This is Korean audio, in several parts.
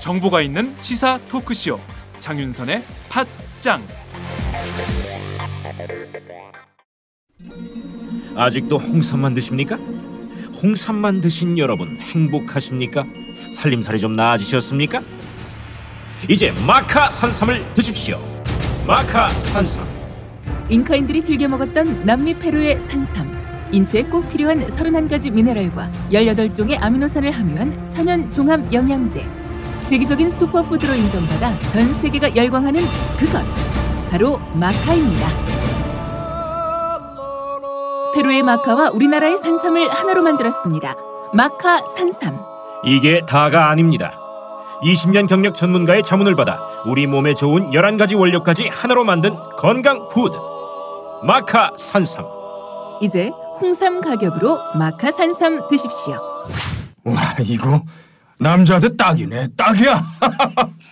정보가 있는 시사 토크쇼 장윤선의 팟짱. 아직도 홍삼만 드십니까? 홍삼만 드신 여러분 행복하십니까? 살림살이 좀 나아지셨습니까? 이제 마카 산삼을 드십시오. 마카 산삼. 잉카인들이 즐겨 먹었던 남미 페루의 산삼. 인체에 꼭 필요한 31가지 미네랄과 18종의 아미노산을 함유한 천연 종합 영양제. 세계적인 슈퍼푸드로 인정받아 전 세계가 열광하는 그것 바로 마카입니다. 페루의 마카와 우리나라의 산삼을 하나로 만들었습니다. 마카 산삼. 이게 다가 아닙니다. 20년 경력 전문가의 자문을 받아 우리 몸에 좋은 11가지 원료까지 하나로 만든 건강 푸드 마카 산삼. 이제 홍삼 가격으로 마카 산삼 드십시오. 와, 이거 남자한테 딱이네. 딱이야.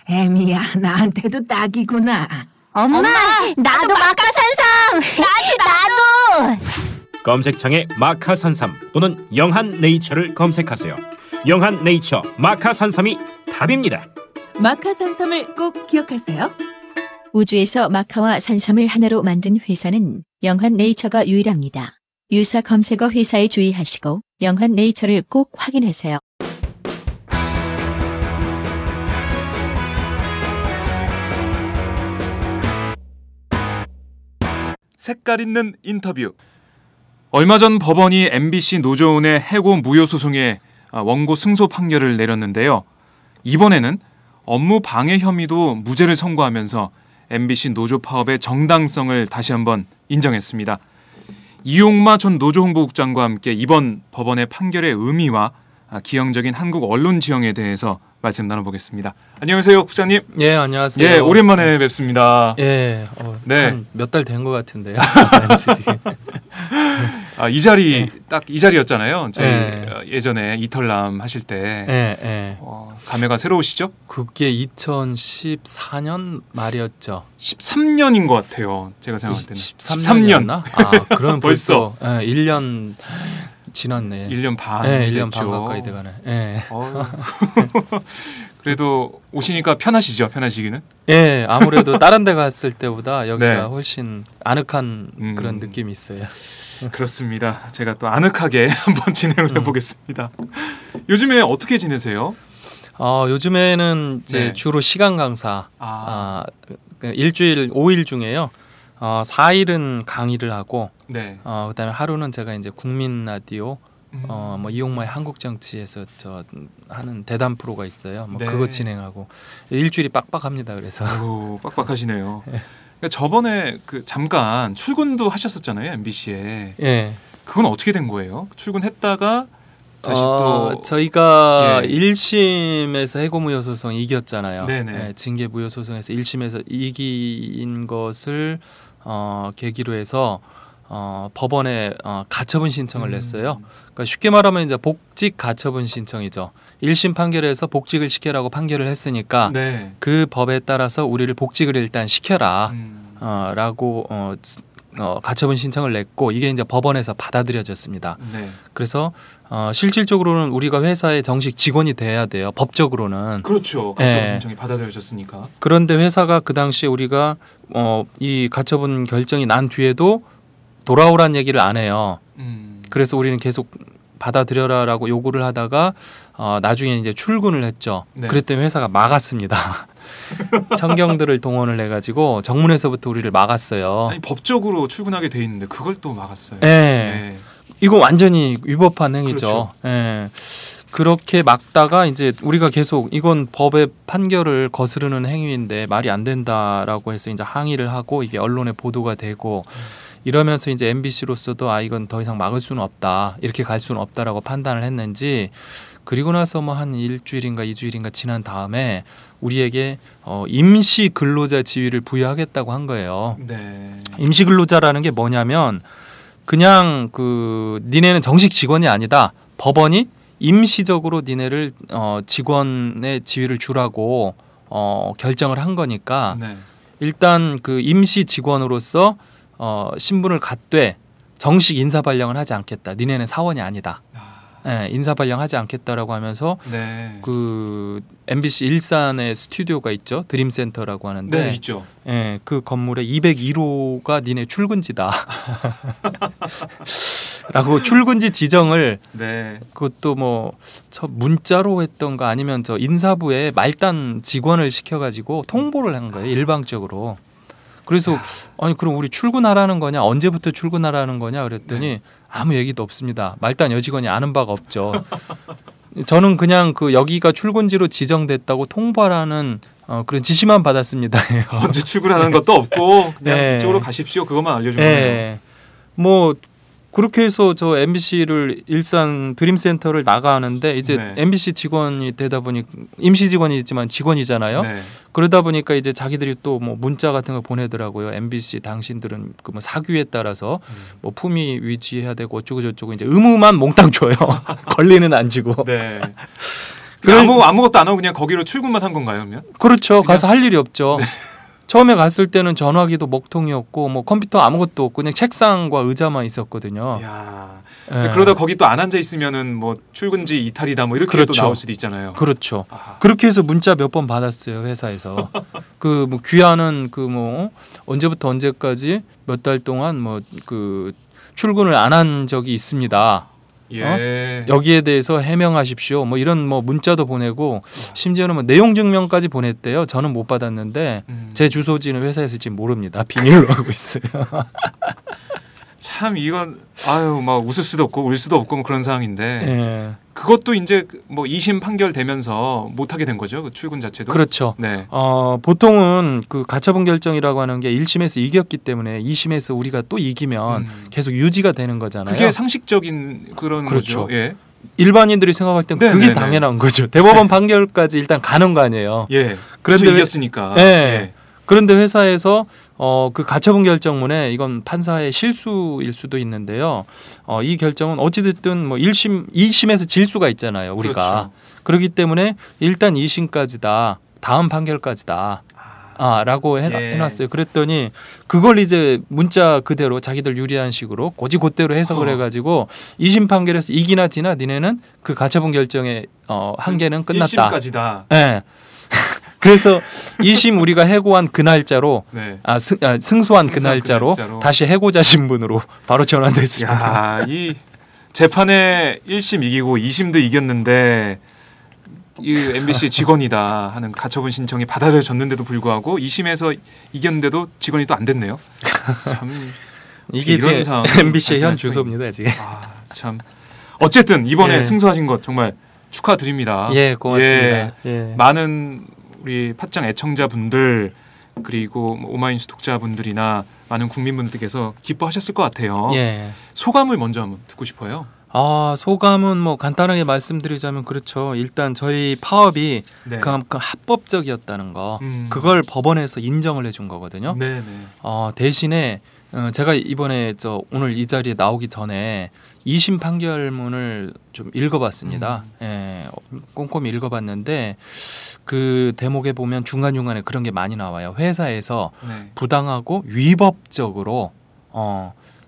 애미야, 나한테도 딱이구나. 엄마, 나도 마카산삼. 나도. 검색창에 마카산삼 또는 영한네이처를 검색하세요. 영한네이처 마카산삼이 답입니다. 마카산삼을 꼭 기억하세요. 우주에서 마카와 산삼을 하나로 만든 회사는 영한네이처가 유일합니다. 유사 검색어 회사에 주의하시고 영한네이처를 꼭 확인하세요. 색깔 있는 인터뷰. 얼마 전 법원이 MBC 노조원의 해고 무효 소송에 원고 승소 판결을 내렸는데요. 이번에는 업무 방해 혐의도 무죄를 선고하면서 MBC 노조 파업의 정당성을 다시 한번 인정했습니다. 이용마 전 노조 홍보국장과 함께 이번 법원의 판결의 의미와 기형적인 한국 언론 지형에 대해서 말씀 나눠보겠습니다. 안녕하세요, 국장님. 예, 안녕하세요. 예, 오랜만에 뵙습니다. 예, 네. 한 몇 달 된 것 같은데요. 이 자리 딱 이 자리였잖아요. 저희 예. 예전에 이털남 하실 때. 예. 감회가 새로우시죠? 그게 2014년 말이었죠. 13년인 것 같아요. 제가 생각할 때는. 13년이었나? 그럼 벌써 1년 지났네. 1년 반. 네, 1년 됐죠. 반 가까이 돼가네. 예. 그래도 오시니까 편하시죠? 편하시기는? 예, 아무래도 다른 데 갔을 때보다 여기가 네. 훨씬 아늑한 그런 느낌이 있어요. 그렇습니다. 제가 또 아늑하게 한번 진행을 해보겠습니다. 요즘에 어떻게 지내세요? 요즘에는 이제 네. 주로 시간 강사. 일주일 5일 중에요. 4일은 강의를 하고, 네. 그다음에 하루는 제가 이제 국민 라디오, 뭐 이용마의 한국 정치에서 저 하는 대담 프로가 있어요. 뭐 네. 그거 진행하고 일주일이 빡빡합니다. 그래서. 아이고, 빡빡하시네요. 그러니까 저번에 잠깐 출근도 하셨었잖아요, MBC에. 예. 그건 어떻게 된 거예요? 출근했다가 다시 또 저희가 예. 1심에서 해고무효 소송 이겼잖아요. 네네. 예, 징계무효 소송에서 1심에서 이긴 것을 계기로 해서 법원에 가처분 신청을 냈어요. 그러니까 쉽게 말하면 이제 복직 가처분 신청이죠. 1심 판결에서 복직을 시켜라고 판결을 했으니까 네. 그 법에 따라서 우리를 복직을 일단 시켜라 라고 가처분 신청을 냈고 이게 이제 법원에서 받아들여졌습니다. 네. 그래서 실질적으로는 우리가 회사의 정식 직원이 돼야 돼요. 법적으로는. 그렇죠. 가처분 예. 신청이 받아들여졌으니까. 그런데 회사가 그 당시에 우리가 이 가처분 결정이 난 뒤에도 돌아오란 얘기를 안 해요. 그래서 우리는 계속 받아들여라라고 요구를 하다가 나중에 이제 출근을 했죠. 네. 그랬더니 회사가 막았습니다. 청경들을 동원을 해가지고 정문에서부터 우리를 막았어요. 아니, 법적으로 출근하게 돼 있는데 그걸 또 막았어요. 네. 네. 이거 완전히 위법한 행위죠. 그렇죠. 예. 그렇게 막다가 이제 우리가 계속 이건 법의 판결을 거스르는 행위인데 말이 안 된다라고 해서 이제 항의를 하고 이게 언론에 보도가 되고 이러면서 이제 MBC로서도 이건 더 이상 막을 수는 없다. 이렇게 갈 수는 없다라고 판단을 했는지 그리고 나서 뭐 한 일주일인가 2주일인가 지난 다음에 우리에게 임시 근로자 지위를 부여하겠다고 한 거예요. 네. 임시 근로자라는 게 뭐냐면 그냥 니네는 정식 직원이 아니다. 법원이 임시적으로 니네를 직원의 지위를 주라고 결정을 한 거니까 네. 일단 그 임시 직원으로서 신분을 갖되 정식 인사 발령을 하지 않겠다. 니네는 사원이 아니다. 네, 인사 발령하지 않겠다라고 하면서 네. 그 MBC 일산에 스튜디오가 있죠. 드림센터라고 하는데 네, 있죠. 예, 그 건물에 201호가 니네 출근지다. 라고 출근지 지정을 네. 그것도 뭐 저 문자로 했던가 아니면 저 인사부에 말단 직원을 시켜가지고 통보를 한 거예요. 일방적으로. 그래서 아니 그럼 우리 출근하라는 거냐 언제부터 출근하라는 거냐 그랬더니 아무 얘기도 없습니다. 말단 여직원이 아는 바가 없죠. 저는 그냥 그 여기가 출근지로 지정됐다고 통보하라는 그런 지시만 받았습니다. 언제 출근하는 것도 없고 그냥 네. 이쪽으로 가십시오. 그것만 알려준 거예요. 네. 뭐 그렇게 해서 저 MBC를 일산 드림센터를 나가는데 이제 네. MBC 직원이 되다 보니 임시 직원이지만 직원이잖아요. 네. 그러다 보니까 이제 자기들이 또 뭐 문자 같은 거 보내더라고요. MBC 당신들은 그 뭐 사규에 따라서 뭐 품위 유지해야 되고 어쩌고 저쩌고 이제 의무만 몽땅 줘요. 권리는 안 주고. 네. 아무것도 안 하고 그냥 거기로 출근만 한 건가요, 그러면? 그렇죠. 가서 할 일이 없죠. 처음에 갔을 때는 전화기도 먹통이었고 뭐 컴퓨터 아무것도 없고 그냥 책상과 의자만 있었거든요. 야. 예. 그러다 거기 또 안 앉아 있으면은 뭐 출근지 이탈이다 뭐 이렇게 그렇죠. 또 나올 수도 있잖아요. 그렇죠. 아. 그렇게 해서 문자 몇 번 받았어요 회사에서. 그 뭐 귀하는 그 뭐 언제부터 언제까지 몇 달 동안 뭐 그 출근을 안 한 적이 있습니다. 예. 여기에 대해서 해명하십시오. 뭐 이런 뭐 문자도 보내고 심지어는 뭐 내용 증명까지 보냈대요. 저는 못 받았는데 제 주소지는 회사에서 지금 모릅니다. 비밀로 하고 있어요. 참 이건 아유 막 웃을 수도 없고 울 수도 없고 뭐 그런 상황인데 예. 그것도 이제 뭐 2심 판결 되면서 못 하게 된 거죠. 그 출근 자체도. 그렇죠. 네. 보통은 그 가처분 결정이라고 하는 게 1심에서 이겼기 때문에 2심에서 우리가 또 이기면 계속 유지가 되는 거잖아요. 그게 상식적인 그런 그렇죠. 거죠. 예. 일반인들이 생각할 땐 네, 그게 네, 당연한 거죠. 대법원 판결까지 일단 가는 거 아니에요. 예. 그런데 그래서 이겼으니까. 예. 예. 그런데 회사에서 그 가처분 결정문에 이건 판사의 실수일 수도 있는데요. 이 결정은 어찌됐든 뭐 1심, 2심에서 질 수가 있잖아요. 우리가. 그렇죠. 그렇기 때문에 일단 2심까지다. 다음 판결까지다. 라고 해놨어요. 그랬더니 그걸 이제 문자 그대로 자기들 유리한 식으로 고지고대로 해석을 해가지고 2심 판결에서 이기나 지나 니네는 그 가처분 결정의 한계는 끝났다. 1심까지다. 네. 그래서 2심 우리가 해고한 그 날짜로 네. 승소한 그 날짜로 다시 해고자 신분으로 바로 전환됐습니다. 야, 이 재판에 1심 이기고 2심도 이겼는데 이 MBC 직원이다 하는 가처분 신청이 받아들여졌는데도 불구하고 2심에서 이겼는데도 직원이 또 안 됐네요. 참 이게 이런 제 상황 MBC의 현 주소입니다 지금. 참 어쨌든 이번에 예. 승소하신 것 정말 축하드립니다. 예, 고맙습니다. 예. 예. 많은 우리 팟짱 애청자분들 그리고 오마이뉴스 독자분들이나 많은 국민분들께서 기뻐하셨을 것 같아요. 예. 소감을 먼저 한번 듣고 싶어요. 소감은 뭐 간단하게 말씀드리자면 그렇죠. 일단 저희 파업이 네. 그만큼 합법적이었다는 거 음. 그걸 법원에서 인정을 해준 거거든요. 네네. 대신에 제가 이번에 오늘 이 자리에 나오기 전에 2심 판결문을 좀 읽어봤습니다. 예, 꼼꼼히 읽어봤는데 그 대목에 보면 중간중간에 그런 게 많이 나와요. 회사에서 네. 부당하고 위법적으로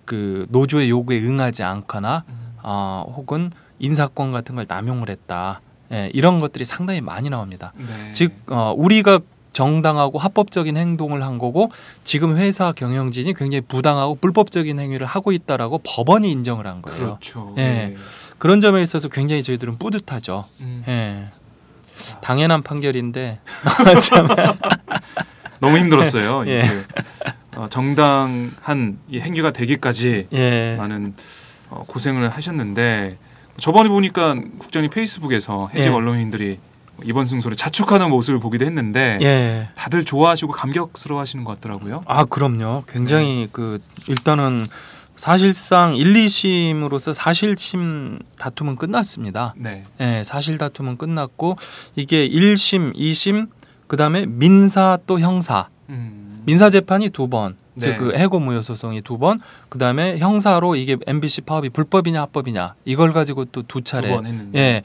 그 노조의 요구에 응하지 않거나 혹은 인사권 같은 걸 남용을 했다. 예, 이런 것들이 상당히 많이 나옵니다. 네. 즉 우리가 정당하고 합법적인 행동을 한 거고 지금 회사 경영진이 굉장히 부당하고 불법적인 행위를 하고 있다라고 법원이 인정을 한 거예요. 그렇죠. 예. 네. 그런 점에 있어서 굉장히 저희들은 뿌듯하죠. 예. 당연한 판결인데 참. 너무 힘들었어요. 예. 정당한 이 행위가 되기까지 예. 많은 고생을 하셨는데 저번에 보니까 국장님 페이스북에서 해직 예. 언론인들이 이번 승소를 자축하는 모습을 보기도 했는데 예. 다들 좋아하시고 감격스러워하시는 것 같더라고요. 그럼요. 굉장히 일단은 사실상 1, 2심으로서 사실심 다툼은 끝났습니다. 네. 예, 사실 다툼은 끝났고 이게 1심, 2심 그다음에 민사 또 형사. 민사 재판이 2번. 네. 즉 그 해고 무효 소송이 2번. 그다음에 형사로 이게 MBC 파업이 불법이냐 합법이냐 이걸 가지고 또 2차례. 2번 했는데. 예.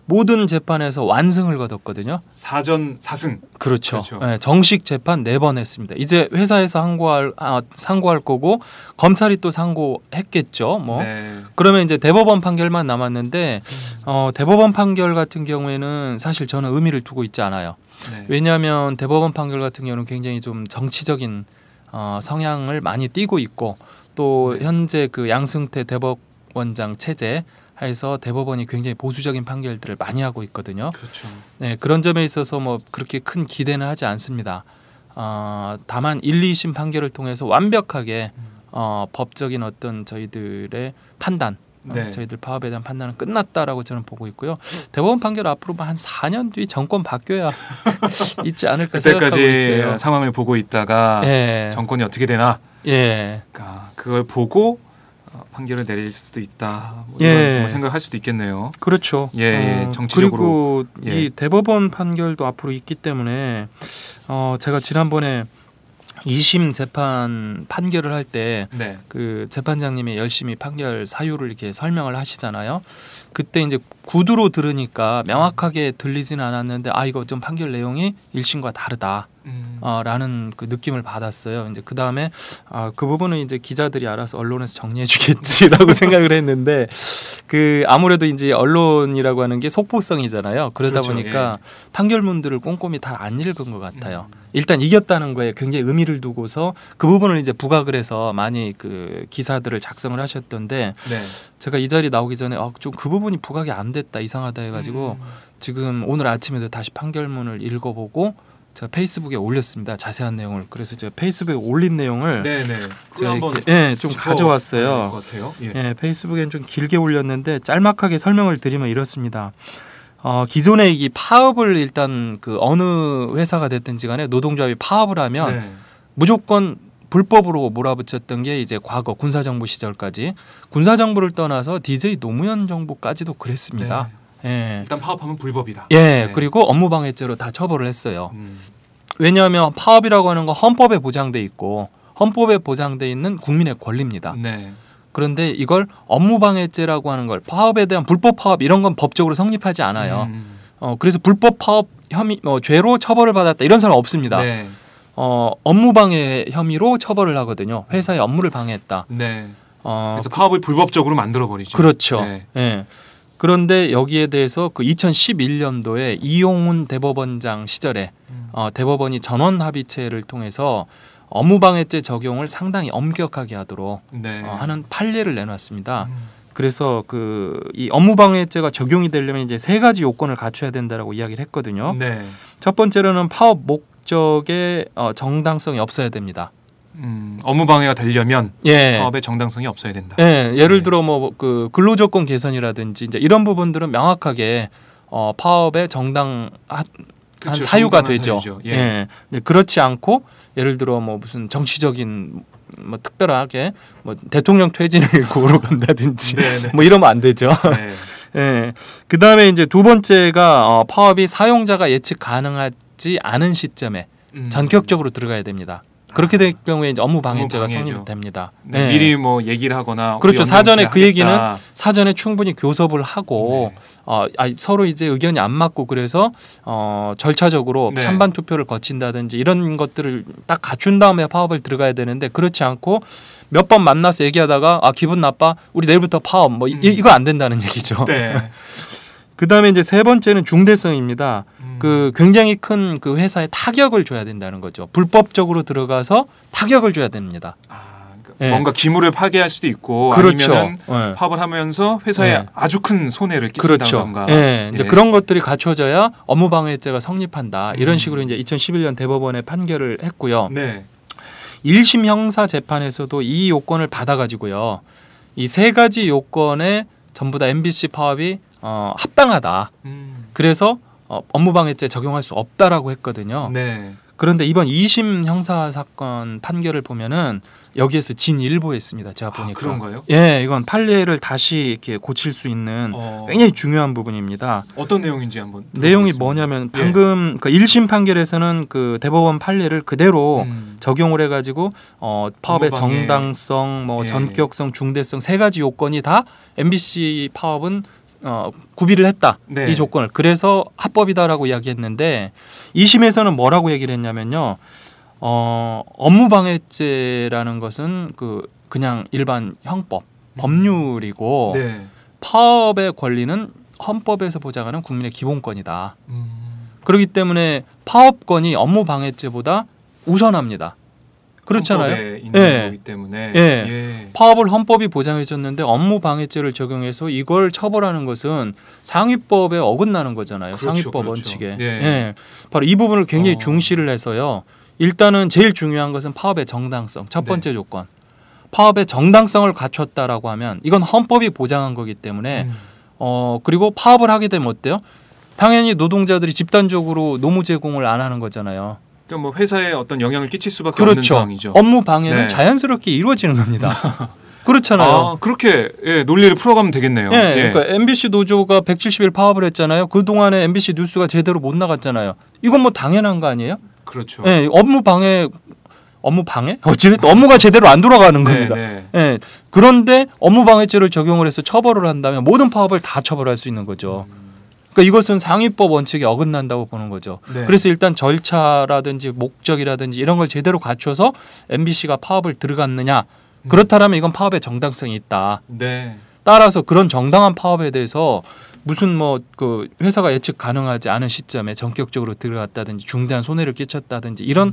모든 재판에서 완승을 거뒀거든요. 4전 4승. 그렇죠. 그렇죠. 네, 정식 재판 4번 했습니다. 이제 회사에서 상고할 거고 검찰이 또 상고했겠죠. 뭐 네. 그러면 이제 대법원 판결만 남았는데 대법원 판결 같은 경우에는 사실 저는 의미를 두고 있지 않아요. 네. 왜냐하면 대법원 판결 같은 경우는 굉장히 좀 정치적인 성향을 많이 띠고 있고 또 네. 현재 그 양승태 대법원장 체제 해서 대법원이 굉장히 보수적인 판결들을 많이 하고 있거든요. 그렇죠. 네, 그런 점에 있어서 뭐 그렇게 큰 기대는 하지 않습니다. 다만 1, 2심 판결을 통해서 완벽하게 법적인 어떤 저희들의 판단, 네. 저희들 파업에 대한 판단은 끝났다라고 저는 보고 있고요. 대법원 판결 앞으로 한 4년 뒤 정권 바뀌어야 있지 않을까 생각하고 그때까지 있어요. 상황을 보고 있다가 예. 정권이 어떻게 되나 예. 그러니까 그걸 보고 판결을 내릴 수도 있다. 뭐 예. 이런 좀 생각할 수도 있겠네요. 그렇죠. 예, 정치적으로. 그리고 예. 이 대법원 판결도 앞으로 있기 때문에 제가 지난번에 2심 재판 판결을 할 때 네. 그 재판장님이 열심히 판결 사유를 이렇게 설명을 하시잖아요. 그때 이제 구두로 들으니까 명확하게 들리지는 않았는데 이거 좀 판결 내용이 1심과 다르다. 라는 그 느낌을 받았어요. 이제 그 다음에 그 부분은 이제 기자들이 알아서 언론에서 정리해주겠지라고 생각을 했는데 그 아무래도 이제 언론이라고 하는 게 속보성이잖아요. 그러다 그렇죠, 보니까 판결문들을 꼼꼼히 다 안 읽은 것 같아요. 일단 이겼다는 거에 굉장히 의미를 두고서 그 부분을 이제 부각을 해서 많이 그 기사들을 작성을 하셨던데 네. 제가 이 자리 나오기 전에 좀 그 부분이 부각이 안 됐다 이상하다 해가지고 지금 오늘 아침에도 다시 판결문을 읽어보고 제가 페이스북에 올렸습니다. 자세한 내용을. 그래서 제가 페이스북에 올린 내용을 네네. 제가 한번 이렇게, 좀 가져왔어요. 것 같아요. 예. 예, 페이스북엔 좀 길게 올렸는데 짤막하게 설명을 드리면 이렇습니다. 기존의 이 파업을 일단 그 어느 회사가 됐든지 간에 노동조합이 파업을 하면 네. 무조건 불법으로 몰아붙였던 게 이제 과거 군사정부 시절까지 군사정부를 떠나서 DJ 노무현 정부까지도 그랬습니다. 예. 일단 파업하면 불법이다. 예, 네. 그리고 업무방해죄로 다 처벌을 했어요. 왜냐하면 파업이라고 하는 건 헌법에 보장돼 있고 헌법에 보장돼 있는 국민의 권리입니다. 네. 그런데 이걸 업무방해죄라고 하는 걸 파업에 대한 불법 파업 이런 건 법적으로 성립하지 않아요. 그래서 불법 파업 혐의 죄로 처벌을 받았다 이런 사람 없습니다. 네. 업무방해 혐의로 처벌을 하거든요. 회사의 업무를 방해했다. 네. 그래서 파업을 불법적으로 만들어 버리죠. 그렇죠. 네. 예. 그런데 여기에 대해서 그 2011년도에 이용훈 대법원장 시절에 대법원이 전원 합의체를 통해서 업무방해죄 적용을 상당히 엄격하게 하도록 네. 하는 판례를 내놨습니다. 그래서 그 이 업무방해죄가 적용이 되려면 이제 3가지 요건을 갖춰야 된다라고 이야기를 했거든요. 네. 첫 번째로는 파업 목적의 정당성이 없어야 됩니다. 업무 방해가 되려면 예. 파업의 정당성이 없어야 된다. 예, 예를 네. 들어 뭐 그 근로조건 개선이라든지 이제 이런 부분들은 명확하게 파업의 정당한 그쵸, 사유가 정당한 되죠. 사유죠. 예. 예. 근데 그렇지 않고 예를 들어 뭐 무슨 정치적인 뭐 특별하게 뭐 대통령 퇴진을 고로 간다든지 네네. 뭐 이러면 안 되죠. 네. 예. 그다음에 이제 두 번째가 파업이 사용자가 예측 가능하지 않은 시점에 전격적으로 들어가야 됩니다. 그렇게 될 경우에 이제 업무 방해죄가 방해죠. 성립됩니다. 네. 예. 미리 뭐 얘기를 하거나 그렇죠. 우리 사전에 그 얘기는 하겠다. 사전에 충분히 교섭을 하고 네. 서로 이제 의견이 안 맞고 그래서 절차적으로 네. 찬반 투표를 거친다든지 이런 것들을 딱 갖춘 다음에 파업을 들어가야 되는데 그렇지 않고 몇 번 만나서 얘기하다가 기분 나빠 우리 내일부터 파업 뭐 이거 안 된다는 얘기죠. 네. 그다음에 이제 세 번째는 중대성입니다. 그 굉장히 큰 그 회사에 타격을 줘야 된다는 거죠. 불법적으로 들어가서 타격을 줘야 됩니다. 그러니까 뭔가 기물을 파괴할 수도 있고 그렇죠. 아니면은 네. 파업을 하면서 회사에 네. 아주 큰 손해를 그렇죠. 끼친다던가. 예, 이제 예. 그런 것들이 갖춰져야 업무방해죄가 성립한다. 이런 식으로 이제 2011년 대법원에 판결을 했고요. 네. 1심 형사 재판에서도 이 요건을 받아가지고요. 이 3가지 요건에 전부 다 MBC 파업이 합당하다. 그래서 업무방해죄 적용할 수 없다라고 했거든요. 네. 그런데 이번 2심 형사 사건 판결을 보면은 여기에서 진일보했습니다. 제가 보니까. 그런가요? 예, 이건 판례를 다시 이렇게 고칠 수 있는 굉장히 중요한 부분입니다. 어떤 내용인지 한번 내용이 들어보겠습니다. 뭐냐면 방금 그 1심 판결에서는 그 대법원 판례를 그대로 적용을 해가지고 파업의 업무방해. 정당성, 뭐 예. 전격성, 중대성 3가지 요건이 다 MBC 파업은 구비를 했다. 네. 이 조건을. 그래서 합법이다라고 이야기했는데 2심에서는 뭐라고 얘기를 했냐면요. 업무방해죄라는 것은 그냥 일반 형법, 법률이고 네. 파업의 권리는 헌법에서 보장하는 국민의 기본권이다. 그렇기 때문에 파업권이 업무방해죄보다 우선합니다. 그렇잖아요. 헌법에 있는 거기 때문에. 예. 파업을 헌법이 보장해줬는데 업무방해죄를 적용해서 이걸 처벌하는 것은 상위법에 어긋나는 거잖아요. 그렇죠, 상위법 그렇죠. 원칙에. 예. 예. 바로 이 부분을 굉장히 중시를 해서요. 일단은 제일 중요한 것은 파업의 정당성. 첫 번째 조건. 파업의 정당성을 갖췄다라고 하면 이건 헌법이 보장한 거기 때문에 그리고 파업을 하게 되면 어때요? 당연히 노동자들이 집단적으로 노무 제공을 안 하는 거잖아요. 그러니까 뭐 회사에 어떤 영향을 끼칠 수밖에 없는 그렇죠. 상황이죠. 업무 방해는 네. 자연스럽게 이루어지는 겁니다. 그렇잖아요. 아, 그렇게 논리를 풀어가면 되겠네요. 예, 그러니까 MBC 노조가 170일 파업을 했잖아요. 그 동안에 MBC 뉴스가 제대로 못 나갔잖아요. 이건 뭐 당연한 거 아니에요? 그렇죠. 예, 업무 방해? 어찌됐든 업무가 제대로 안 돌아가는 겁니다. 네. 예, 그런데 업무방해죄를 적용을 해서 처벌을 한다면 모든 파업을 다 처벌할 수 있는 거죠. 그러니까 이것은 상위법 원칙에 어긋난다고 보는 거죠. 네. 그래서 일단 절차라든지 목적이라든지 이런 걸 제대로 갖춰서 MBC가 파업을 들어갔느냐. 그렇다면 이건 파업의 정당성이 있다. 네. 따라서 그런 정당한 파업에 대해서 무슨 그 회사가 예측 가능하지 않은 시점에 전격적으로 들어갔다든지 중대한 손해를 끼쳤다든지 이런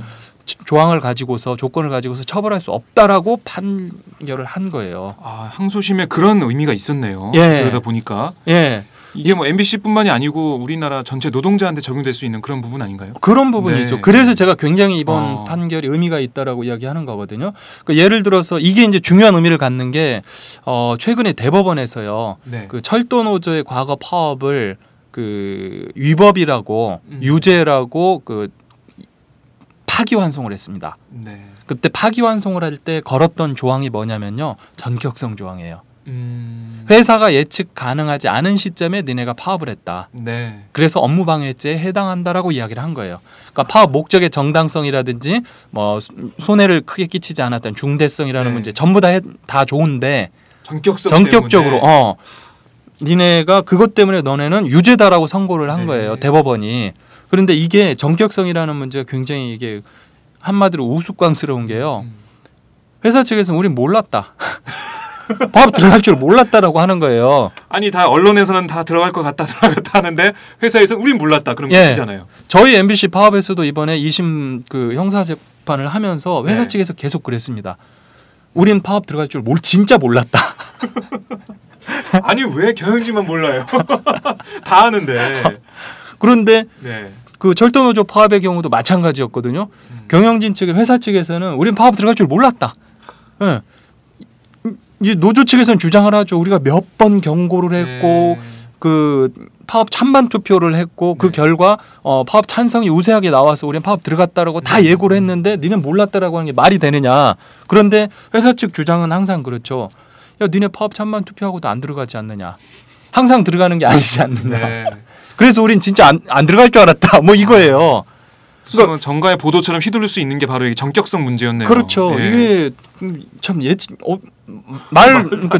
조항을 가지고서 조건을 가지고서 처벌할 수 없다라고 판결을 한 거예요. 아, 항소심에 그런 의미가 있었네요. 예. 그러다 보니까 예. 이게 뭐 MBC뿐만이 아니고 우리나라 전체 노동자한테 적용될 수 있는 그런 부분 아닌가요? 그런 부분이죠. 네. 그래서 제가 굉장히 이번 판결이 의미가 있다라고 이야기하는 거거든요. 그러니까 예를 들어서 이게 이제 중요한 의미를 갖는 게 최근에 대법원에서요. 네. 그 철도 노조의 과거 파업을 그 위법이라고 유죄라고 그 파기환송을 했습니다. 네. 그때 파기환송을 할 때 걸었던 조항이 뭐냐면요. 전격성 조항이에요. 회사가 예측 가능하지 않은 시점에 니네가 파업을 했다. 네. 그래서 업무방해죄에 해당한다라고 이야기를 한 거예요. 그러니까 파업 목적의 정당성이라든지 뭐 손해를 크게 끼치지 않았던 중대성이라는 네. 문제 전부 다 좋은데 때문에. 전격적으로 니네가 그것 때문에 너네는 유죄다라고 선고를 한 네. 거예요. 대법원이. 그런데 이게 전격성이라는 문제가 굉장히 이게 한마디로 우스꽝스러운 게요. 회사 측에서는 우린 몰랐다. 파업 들어갈 줄 몰랐다라고 하는 거예요. 아니 다 언론에서는 다 들어갈 것 같다 하는데 회사에서는 우린 몰랐다. 그럼 예. 끝이잖아요. 저희 MBC 파업에서도 이번에 2심 그 형사 재판을 하면서 회사 네. 측에서 계속 그랬습니다. 우린 파업 들어갈 줄 진짜 몰랐다. 아니 왜 경영진만 몰라요? 다 아는데. 그런데 네. 그 철도노조 파업의 경우도 마찬가지였거든요. 경영진 측, 회사 측에서는 우린 파업 들어갈 줄 몰랐다. 예. 이제 노조 측에서는 주장을 하죠. 우리가 몇 번 경고를 했고 그 파업 찬반 투표를 했고 그 결과 파업 찬성이 우세하게 나와서 우리는 파업 들어갔다라고 다 예고를 했는데 니는 몰랐다라고 하는 게 말이 되느냐. 그런데 회사 측 주장은 항상 그렇죠. 야, 니네 파업 찬반 투표하고도 안 들어가지 않느냐. 항상 들어가는 게 아니지 않느냐. 네. 그래서 우린 진짜 안 들어갈 줄 알았다. 뭐 이거예요. 그러니까 정가의 보도처럼 휘둘릴 수 있는 게 바로 이게 전격성 문제였네요. 그렇죠. 예. 이게 참 그러니까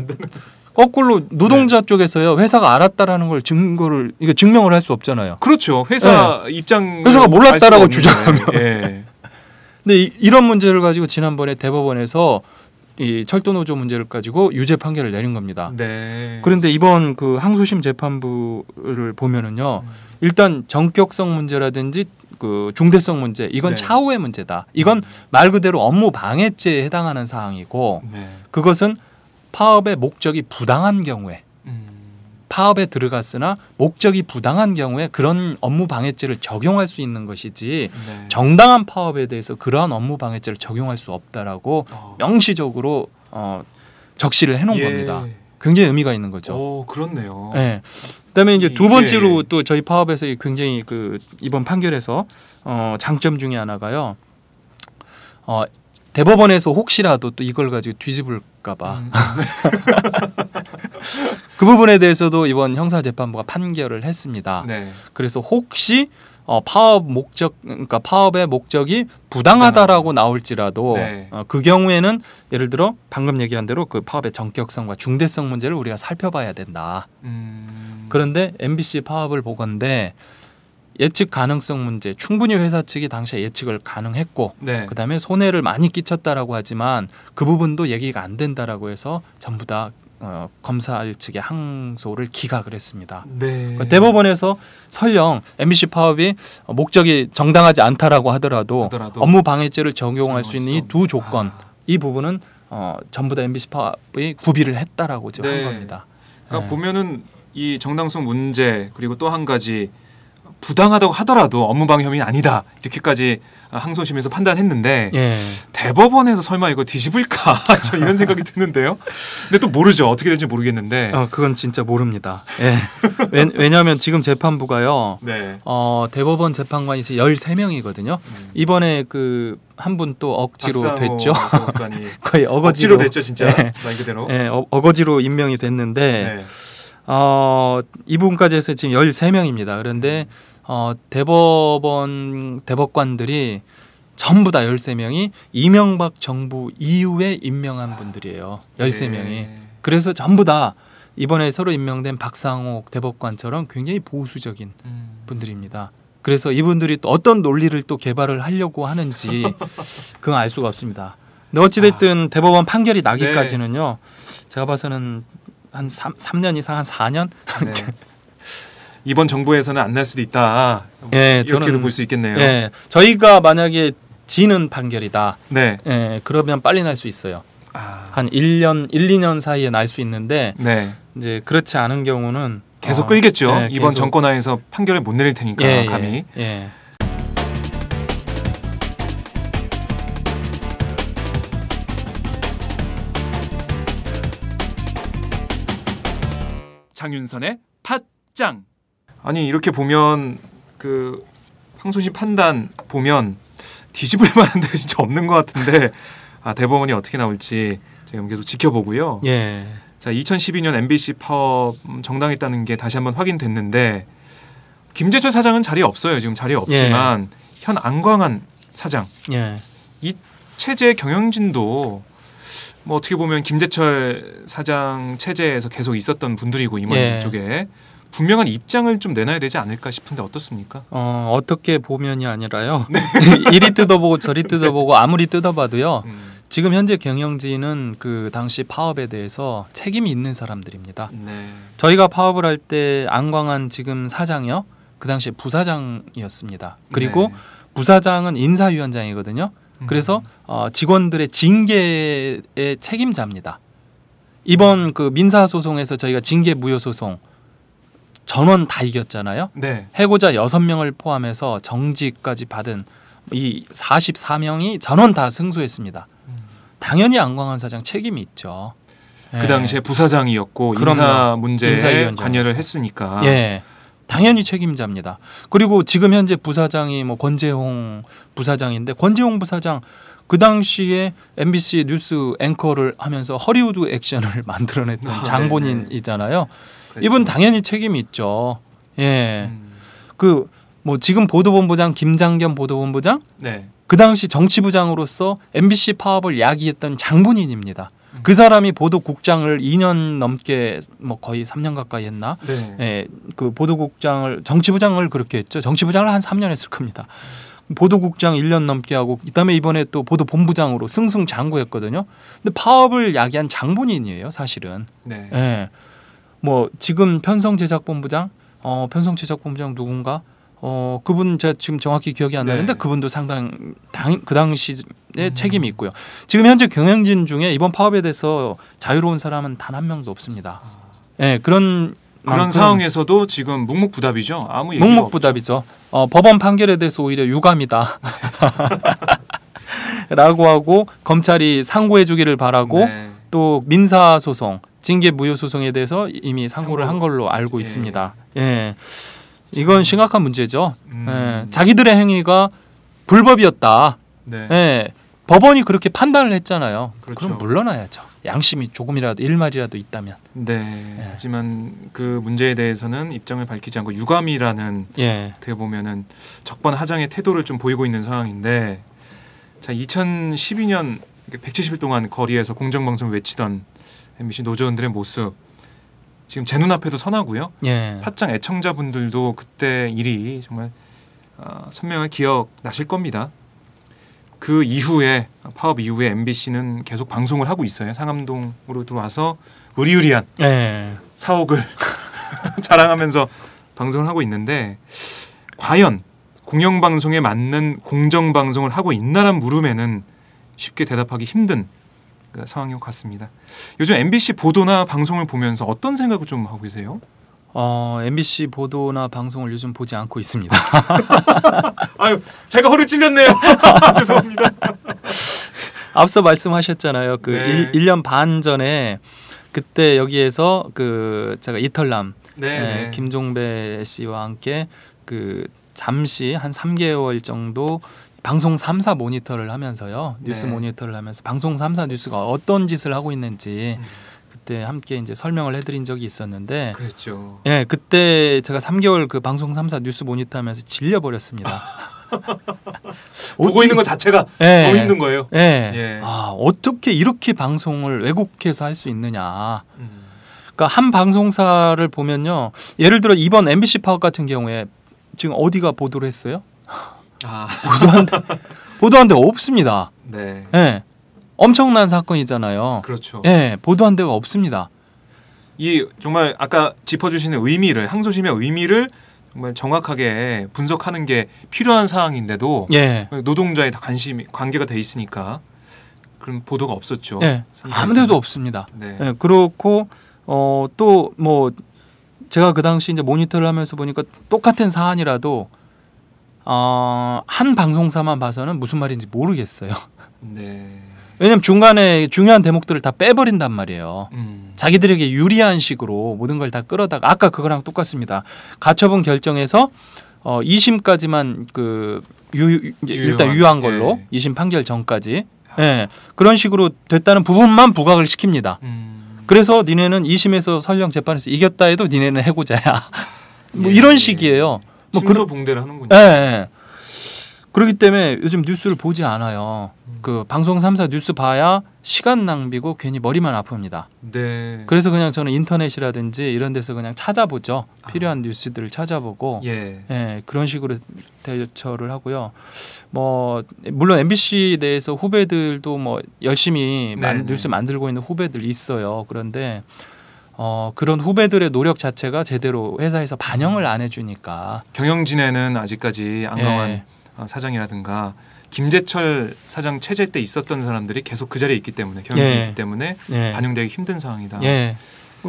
거꾸로 노동자 쪽에서요. 회사가 알았다라는 걸 증명을 할 수 없잖아요. 그렇죠. 회사 입장 회사가 몰랐다라고 주장하면. 예. 근데 이런 문제를 가지고 지난번에 대법원에서 이 철도노조 문제를 가지고 유죄 판결을 내린 겁니다. 네. 그런데 이번 그 항소심 재판부를 보면은요. 일단 전격성 문제라든지 그 중대성 문제 이건 네. 차후의 문제다. 이건 말 그대로 업무 방해죄에 해당하는 사항이고 네. 그것은 파업의 목적이 부당한 경우에 파업에 들어갔으나 목적이 부당한 경우에 그런 업무 방해죄를 적용할 수 있는 것이지 네. 정당한 파업에 대해서 그러한 업무 방해죄를 적용할 수 없다라고 명시적으로 적시를 해놓은 예. 겁니다. 굉장히 의미가 있는 거죠. 오, 그렇네요. 네. 그다음에 이제 두 번째로 예. 또 저희 파업에서 굉장히 그 이번 판결에서 장점 중에 하나가요. 대법원에서 혹시라도 또 이걸 가지고 뒤집을까봐 그 부분에 대해서도 이번 형사재판부가 판결을 했습니다. 네. 그래서 혹시 파업 목적, 그러니까 파업의 목적이 부당하다라고 나올지라도 네. 그 경우에는 예를 들어 방금 얘기한 대로 그 파업의 전격성과 중대성 문제를 우리가 살펴봐야 된다. 그런데 MBC 파업을 보건대 예측 가능성 문제, 충분히 회사 측이 당시에 예측을 가능했고, 네. 그다음에 손해를 많이 끼쳤다라고 하지만 그 부분도 얘기가 안 된다라고 해서 전부 다 검사 측의 항소를 기각을 했습니다. 네. 그러니까 대법원에서 설령 MBC 파업이 목적이 정당하지 않다라고 하더라도 업무 방해죄를 적용할 수 있는 이 두 조건, 이 부분은 전부 다 MBC 파업이 구비를 했다라고 지금 한 겁니다. 그러니까 보면은 이 정당성 문제 그리고 또 한 가지 부당하다고 하더라도 업무방해 혐의는 아니다 이렇게까지 항소심에서 판단했는데 예. 대법원에서 설마 이거 뒤집을까 저 이런 생각이 드는데요. 근데 또 모르죠. 어떻게 될지 모르겠는데. 그건 진짜 모릅니다. 예. 왜냐하면 지금 재판부가요. 네. 대법원 재판관이 이제 13명이거든요. 이번에 그 한 분 또 억지로 됐죠. 거의 억지로 됐죠, 진짜. 네. 말 그대로. 네, 어거지로 임명이 됐는데 네. 이분까지 해서 지금 13명입니다. 그런데 대법관들이 전부 다 13명이 이명박 정부 이후에 임명한 분들이에요. 13명이. 네. 그래서 전부 다 이번에 새로 임명된 박상옥 대법관처럼 굉장히 보수적인 분들입니다. 그래서 이분들이 또 어떤 논리를 또 개발을 하려고 하는지 그건 알 수가 없습니다. 근데 어찌됐든 대법원 판결이 나기까지는요. 제가 봐서는 한 3년 이상, 한 4년? 네. 이번 정부에서는 안 날 수도 있다. 예, 이렇게도 볼 수 있겠네요. 예, 저희가 만약에 지는 판결이다. 네. 예, 그러면 빨리 날 수 있어요. 한 1년, 1, 2년 사이에 날 수 있는데 네. 이제 그렇지 않은 경우는 계속 끌겠죠. 예, 이번 계속. 정권 하에서 판결을 못 내릴 테니까 감히. 예. 장윤선의 팟짱. 아니 이렇게 보면 그 항소심 판단 보면 뒤집을 만한 데 진짜 없는 것 같은데 대법원이 어떻게 나올지 제가 계속 지켜보고요. 예. 자, 2012년 MBC 파업 정당했다는 게 다시 한번 확인됐는데 김재철 사장은 자리에 없어요. 지금 자리에 없지만 현 안광한 사장 이 체제 경영진도 뭐 어떻게 보면 김재철 사장 체제에서 계속 있었던 분들이고 임원진 쪽에 분명한 입장을 좀 내놔야 되지 않을까 싶은데 어떻습니까? 어떻게 보면이 아니라요. 이리 뜯어보고 저리 뜯어보고 아무리 뜯어봐도요. 지금 현재 경영진은 그 당시 파업에 대해서 책임이 있는 사람들입니다. 네. 저희가 파업을 할 때 안광한 지금 사장이요. 그 당시에 부사장이었습니다. 그리고 부사장은 인사위원장이거든요. 그래서 직원들의 징계의 책임자입니다. 이번 그 민사소송에서 저희가 징계 무효소송 전원 다 이겼잖아요. 네. 해고자 6명을 포함해서 정직까지 받은 이 44명이 전원 다 승소했습니다. 당연히 안광한 사장 책임이 있죠. 그 당시에 부사장이었고 인사 문제에 관여를 했으니까. 예. 당연히 책임자입니다. 그리고 지금 현재 부사장이 뭐 권재홍 부사장인데 권재홍 부사장 그 당시에 MBC 뉴스 앵커를 하면서 허리우드 액션을 만들어냈던 장본인이잖아요. 그렇죠. 이분 당연히 책임이 있죠. 예. 그 뭐 지금 보도본부장 김장겸 보도본부장 그 당시 정치부장으로서 MBC 파업을 야기했던 장본인입니다. 그 사람이 보도국장을 2년 넘게 뭐 거의 3년 가까이 했나? 예, 그 보도국장을 정치부장을 그렇게 했죠. 정치부장을 한 3년 했을 겁니다. 보도국장 1년 넘게 하고 그다음에 이번에 또 보도본부장으로 승승장구했거든요. 근데 파업을 야기한 장본인이에요, 사실은. 네. 예. 뭐 지금 편성제작본부장, 편성제작본부장 누군가? 그분 제가 지금 정확히 기억이 안 나는데 그분도 상당히 그 당시에 책임이 있고요. 지금 현재 경영진 중에 이번 파업에 대해서 자유로운 사람은 단 한 명도 없습니다. 네, 그런 상황에서도 지금 묵묵부답이죠. 아무 얘기가 묵묵부답이죠. 법원 판결에 대해서 오히려 유감이다. 라고 하고 검찰이 상고해 주기를 바라고 또 민사소송, 징계 무효소송에 대해서 이미 상고를 한 걸로 알고 있습니다. 예. 이건 심각한 문제죠. 예, 자기들의 행위가 불법이었다. 예, 법원이 그렇게 판단을 했잖아요. 그렇죠. 그럼 물러나야죠. 양심이 조금이라도 일말이라도 있다면. 네. 하지만 그 문제에 대해서는 입장을 밝히지 않고 유감이라는 예. 어떻게 보면은 적반하장의 태도를 좀 보이고 있는 상황인데, 자 2012년 170일 동안 거리에서 공정방송을 외치던 MBC 노조원들의 모습 지금 제 눈앞에도 선하고요. 예. 팟짱 애청자분들도 그때 일이 정말 선명하게 기억나실 겁니다. 그 이후에 파업 이후에 MBC는 계속 방송을 하고 있어요. 상암동으로 들어와서 의리의리한 예. 사옥을 자랑하면서 방송을 하고 있는데, 과연 공영방송에 맞는 공정방송을 하고 있나란 물음에는 쉽게 대답하기 힘든 그 상황인 것 같습니다. 요즘 MBC 보도나 방송을 보면서 어떤 생각을 좀 하고 계세요? MBC 보도나 방송을 요즘 보지 않고 있습니다. 아유, 제가 허를 찔렸네요. 죄송합니다. 앞서 말씀하셨잖아요. 그 네. 1년 반 전에 그때 여기에서 그 제가 이털남 네. 김종배 씨와 함께 그 잠시 한 3개월 정도 방송 3사 모니터를 하면서요. 뉴스 네. 모니터를 하면서 방송 3사 뉴스가 어떤 짓을 하고 있는지 그때 함께 이제 설명을 해드린 적이 있었는데, 그렇죠. 예, 그때 제가 3개월 그 방송 3사 뉴스 모니터하면서 질려버렸습니다. 보고 있는 것 자체가 예. 너무 힘든 거예요. 예. 예. 어떻게 이렇게 방송을 왜곡해서 할 수 있느냐. 그러니까 한 방송사를 보면요. 예를 들어 이번 MBC 파업 같은 경우에 지금 어디가 보도를 했어요? 보도한 데 없습니다. 네. 예. 엄청난 사건이잖아요. 그렇죠. 예, 보도한 데가 없습니다. 이 정말 아까 짚어주시는 의미를, 항소심의 의미를 정말 정확하게 분석하는 게 필요한 사항인데도 예. 노동자의 다 관계가 돼 있으니까 그런 보도가 없었죠. 예. 아무데도 없습니다. 네. 예, 그렇고 또 뭐 제가 그 당시 이제 모니터를 하면서 보니까 똑같은 사안이라도 한 방송사만 봐서는 무슨 말인지 모르겠어요. 네. 왜냐면 중간에 중요한 대목들을 다 빼버린단 말이에요. 자기들에게 유리한 식으로 모든 걸 다 끌어다가, 아까 그거랑 똑같습니다. 가처분 결정에서 2심까지만 일단 유효한 걸로, 예. 2심 판결 전까지, 예, 그런 식으로 됐다는 부분만 부각을 시킵니다. 그래서 니네는 2심에서 설령 재판에서 이겼다 해도 니네는 해고자야. 뭐 예. 이런 식이에요. 뭐 침소봉대를 하는군요. 예, 예. 그렇기 때문에 요즘 뉴스를 보지 않아요. 그 방송 3사 뉴스 봐야 시간 낭비고 괜히 머리만 아픕니다. 네. 그래서 그냥 저는 인터넷이라든지 이런 데서 그냥 찾아보죠. 필요한 뉴스들을 찾아보고, 예. 예, 그런 식으로 대처를 하고요. 뭐 물론 MBC 내에서 후배들도 뭐 열심히 뉴스 만들고 있는 후배들 있어요. 그런데 그런 후배들의 노력 자체가 제대로 회사에서 반영을 안 해주니까. 경영진에는 아직까지 안강환 예. 사장이라든가 김재철 사장 체제 때 있었던 사람들이 계속 그 자리에 있기 때문에, 경영진이 있기 때문에 반영되기 힘든 상황이다. 예.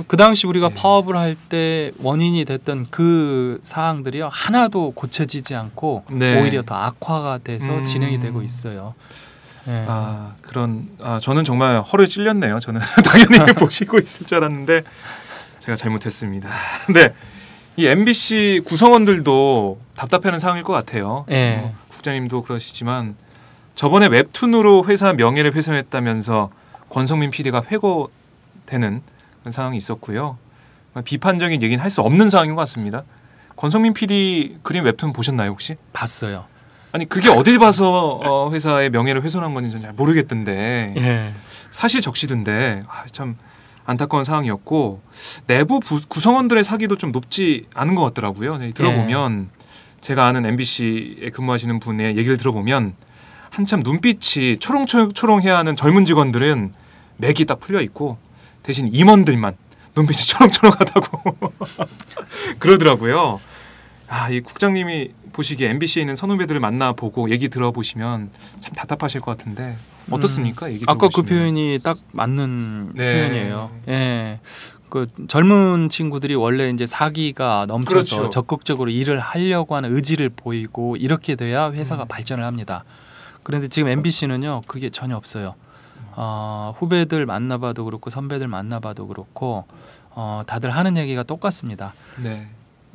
그 당시 우리가 예. 파업을 할 때 원인이 됐던 그 사항들이요, 하나도 고쳐지지 않고 네. 오히려 더 악화가 돼서 진행이 되고 있어요. 예. 저는 정말 허를 찔렸네요. 저는 당연히 보시고 있을 줄 알았는데 제가 잘못했습니다. 네, 이 MBC 구성원들도 답답해하는 상황일 것 같아요. 예. 국장님도 그러시지만 저번에 웹툰으로 회사 명예를 훼손했다면서 권성민 PD가 회고되는 그런 상황이 있었고요. 비판적인 얘기는 할 수 없는 상황인 것 같습니다. 권성민 PD 그린 웹툰 보셨나요 혹시? 봤어요. 아니 그게 어딜 봐서 회사의 명예를 훼손한 건지 잘 모르겠던데 예. 사실 적시던데 참 안타까운 상황이었고, 내부 구성원들의 사기도 좀 높지 않은 것 같더라고요. 들어보면 제가 아는 MBC에 근무하시는 분의 얘기를 들어보면 한참 눈빛이 초롱초롱해야 하는 젊은 직원들은 맥이 딱 풀려 있고 대신 임원들만 눈빛이 초롱초롱하다고 그러더라고요. 이 국장님이 보시기에 MBC에 있는 선후배들을 만나보고 얘기 들어보시면 참 답답하실 것 같은데 어떻습니까? 얘기 아까 그 들어보시면. 표현이 딱 맞는 네. 표현이에요. 예. 그 젊은 친구들이 원래 이제 사기가 넘쳐서 그렇죠. 적극적으로 일을 하려고 하는 의지를 보이고 이렇게 돼야 회사가 발전을 합니다. 그런데 지금 MBC는요 그게 전혀 없어요. 후배들 만나봐도 그렇고 선배들 만나봐도 그렇고 다들 하는 얘기가 똑같습니다. 네.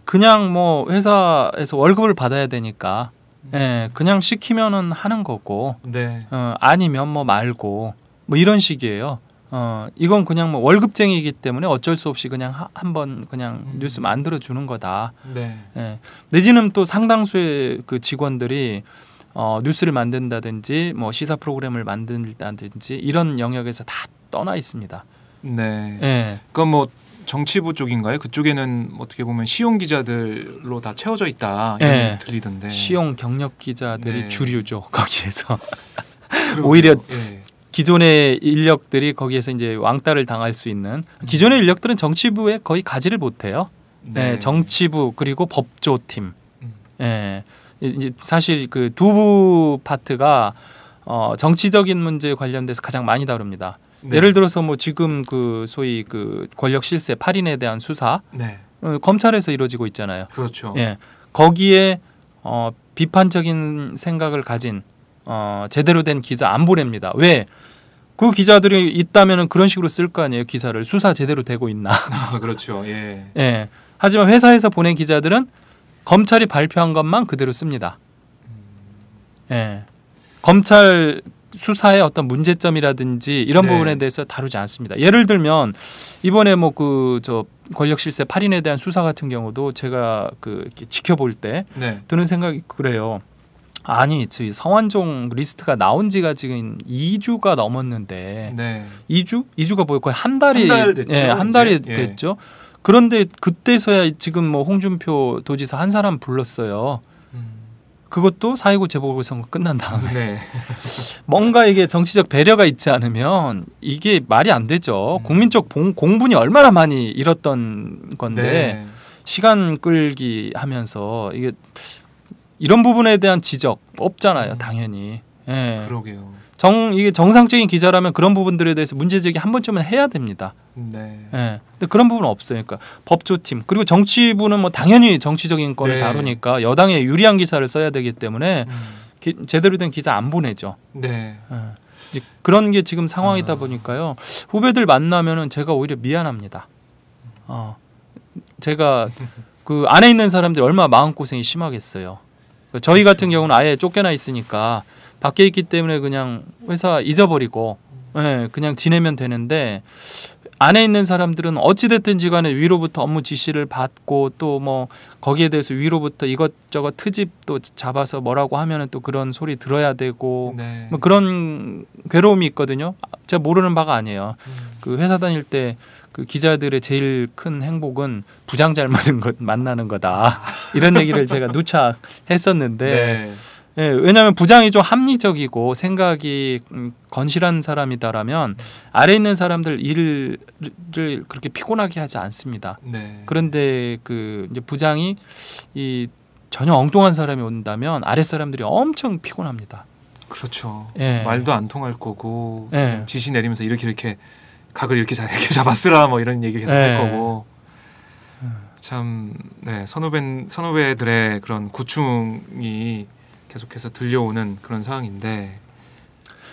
그냥 뭐 회사에서 월급을 받아야 되니까 예, 그냥 시키면은 하는 거고 네. 아니면 뭐 말고 뭐 이런 식이에요. 이건 그냥 뭐 월급쟁이이기 때문에 어쩔 수 없이 그냥 한번 그냥 뉴스 만들어 주는 거다. 네. 예. 내지는 또 상당수의 그 직원들이 뉴스를 만든다든지 뭐 시사 프로그램을 만든다든지 이런 영역에서 다 떠나 있습니다. 네. 예. 그건 뭐 정치부 쪽인가요? 그쪽에는 어떻게 보면 시용 기자들로 다 채워져 있다 이런 네. 얘기 들리던데. 시용 경력 기자들이 네. 주류죠 거기에서. 그러게요. 오히려 예. 기존의 인력들이 거기에서 이제 왕따를 당할 수 있는 기존의 인력들은 정치부에 거의 가지를 못해요. 네. 정치부 그리고 법조팀. 예. 이제 사실 그 두 파트가 정치적인 문제 관련돼서 가장 많이 다룹니다. 네. 예를 들어서 뭐 지금 그 소위 그 권력 실세 8인에 대한 수사 네. 검찰에서 이루어지고 있잖아요. 그렇죠. 예. 거기에 비판적인 생각을 가진 제대로 된 기자 안 보냅니다. 왜? 그 기자들이 있다면은 그런 식으로 쓸 거 아니에요. 기사를 수사 제대로 되고 있나? 아, 그렇죠. 예. 예. 하지만 회사에서 보낸 기자들은 검찰이 발표한 것만 그대로 씁니다. 예. 검찰 수사의 어떤 문제점이라든지 이런 네. 부분에 대해서 다루지 않습니다. 예를 들면 이번에 뭐 그 저 권력 실세 8인에 대한 수사 같은 경우도 제가 그 이렇게 지켜볼 때 네. 드는 생각이 그래요. 아니, 저희 성완종 리스트가 나온 지가 지금 2주가 넘었는데 네. 2주? 2주가 뭐예요? 거의 한 달이 한 달 됐죠, 예, 한 달이 이제. 예. 됐죠. 그런데 그때서야 지금 뭐 홍준표 도지사 한 사람 불렀어요. 그것도 4.19 재보궐선거 끝난 다음에 네. 뭔가 이게 정치적 배려가 있지 않으면 이게 말이 안 되죠. 국민적 공분이 얼마나 많이 잃었던 건데 네. 시간 끌기 하면서 이게 이런 부분에 대한 지적 없잖아요, 당연히. 예. 그러게요. 이게 정상적인 기자라면 그런 부분들에 대해서 문제제기 한 번쯤은 해야 됩니다. 네. 예. 근데 그런 부분은 없어요. 그러니까 법조팀 그리고 정치부는 뭐 당연히 정치적인 건을 네. 다루니까 여당에 유리한 기사를 써야 되기 때문에 제대로 된 기사 안 보내죠. 네. 예. 이제 그런 게 지금 상황이다 보니까요. 후배들 만나면은 제가 오히려 미안합니다. 제가 그 안에 있는 사람들이 얼마나 마음고생이 심하겠어요. 저희 같은 경우는 아예 쫓겨나 있으니까 밖에 있기 때문에 그냥 회사 잊어버리고 그냥 지내면 되는데 안에 있는 사람들은 어찌됐든지 간에 위로부터 업무 지시를 받고 또 뭐 거기에 대해서 위로부터 이것저것 트집도 잡아서 뭐라고 하면은 또 그런 소리 들어야 되고 네. 뭐 그런 괴로움이 있거든요. 제가 모르는 바가 아니에요. 그 회사 다닐 때 그 기자들의 제일 큰 행복은 부장 잘 만나는 거다. 이런 얘기를 제가 누차 했었는데 네. 예, 왜냐하면 부장이 좀 합리적이고 생각이 건실한 사람이다라면 아래 있는 사람들 일을 그렇게 피곤하게 하지 않습니다. 네. 그런데 그 이제 부장이 이 전혀 엉뚱한 사람이 온다면 아래 사람들이 엄청 피곤합니다. 그렇죠. 예. 말도 안 통할 거고 예. 지시 내리면서 이렇게 각을 이렇게 잡아쓰라 뭐 이런 얘기 계속 할 거고 참 네, 선후배들의 그런 고충이 계속해서 들려오는 그런 상황인데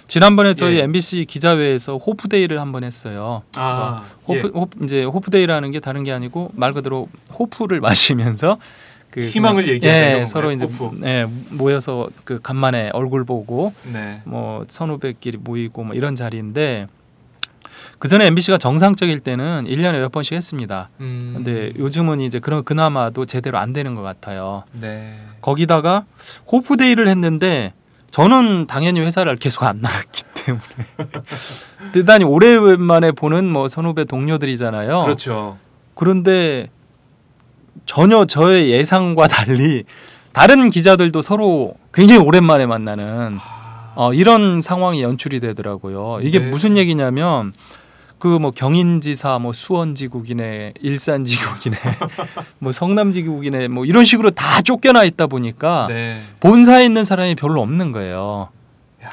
지난번에 저희 예. MBC 기자회에서 호프데이를 한번 했어요. 이제 호프데이라는 게 다른 게 아니고 말 그대로 호프를 마시면서 그 희망을 얘기하는 서로 이제 모여서 그 간만에 얼굴 보고 네. 뭐 선후배끼리 모이고 뭐 이런 자리인데 그 전에 MBC가 정상적일 때는 1년에 몇 번씩 했습니다. 근데 요즘은 이제 그나마도 제대로 안 되는 것 같아요. 네. 거기다가 호프데이를 했는데 저는 당연히 회사를 계속 안 나갔기 때문에 대단히 오랜만에 보는 뭐 선후배 동료들이잖아요. 그렇죠. 그런데 전혀 저의 예상과 달리 다른 기자들도 서로 굉장히 오랜만에 만나는 이런 상황이 연출이 되더라고요. 이게 네. 무슨 얘기냐면 그 뭐 경인지사, 뭐 수원지국이네, 일산지국이네, 뭐 성남지국이네, 뭐 이런 식으로 다 쫓겨나 있다 보니까 네. 본사에 있는 사람이 별로 없는 거예요. 야,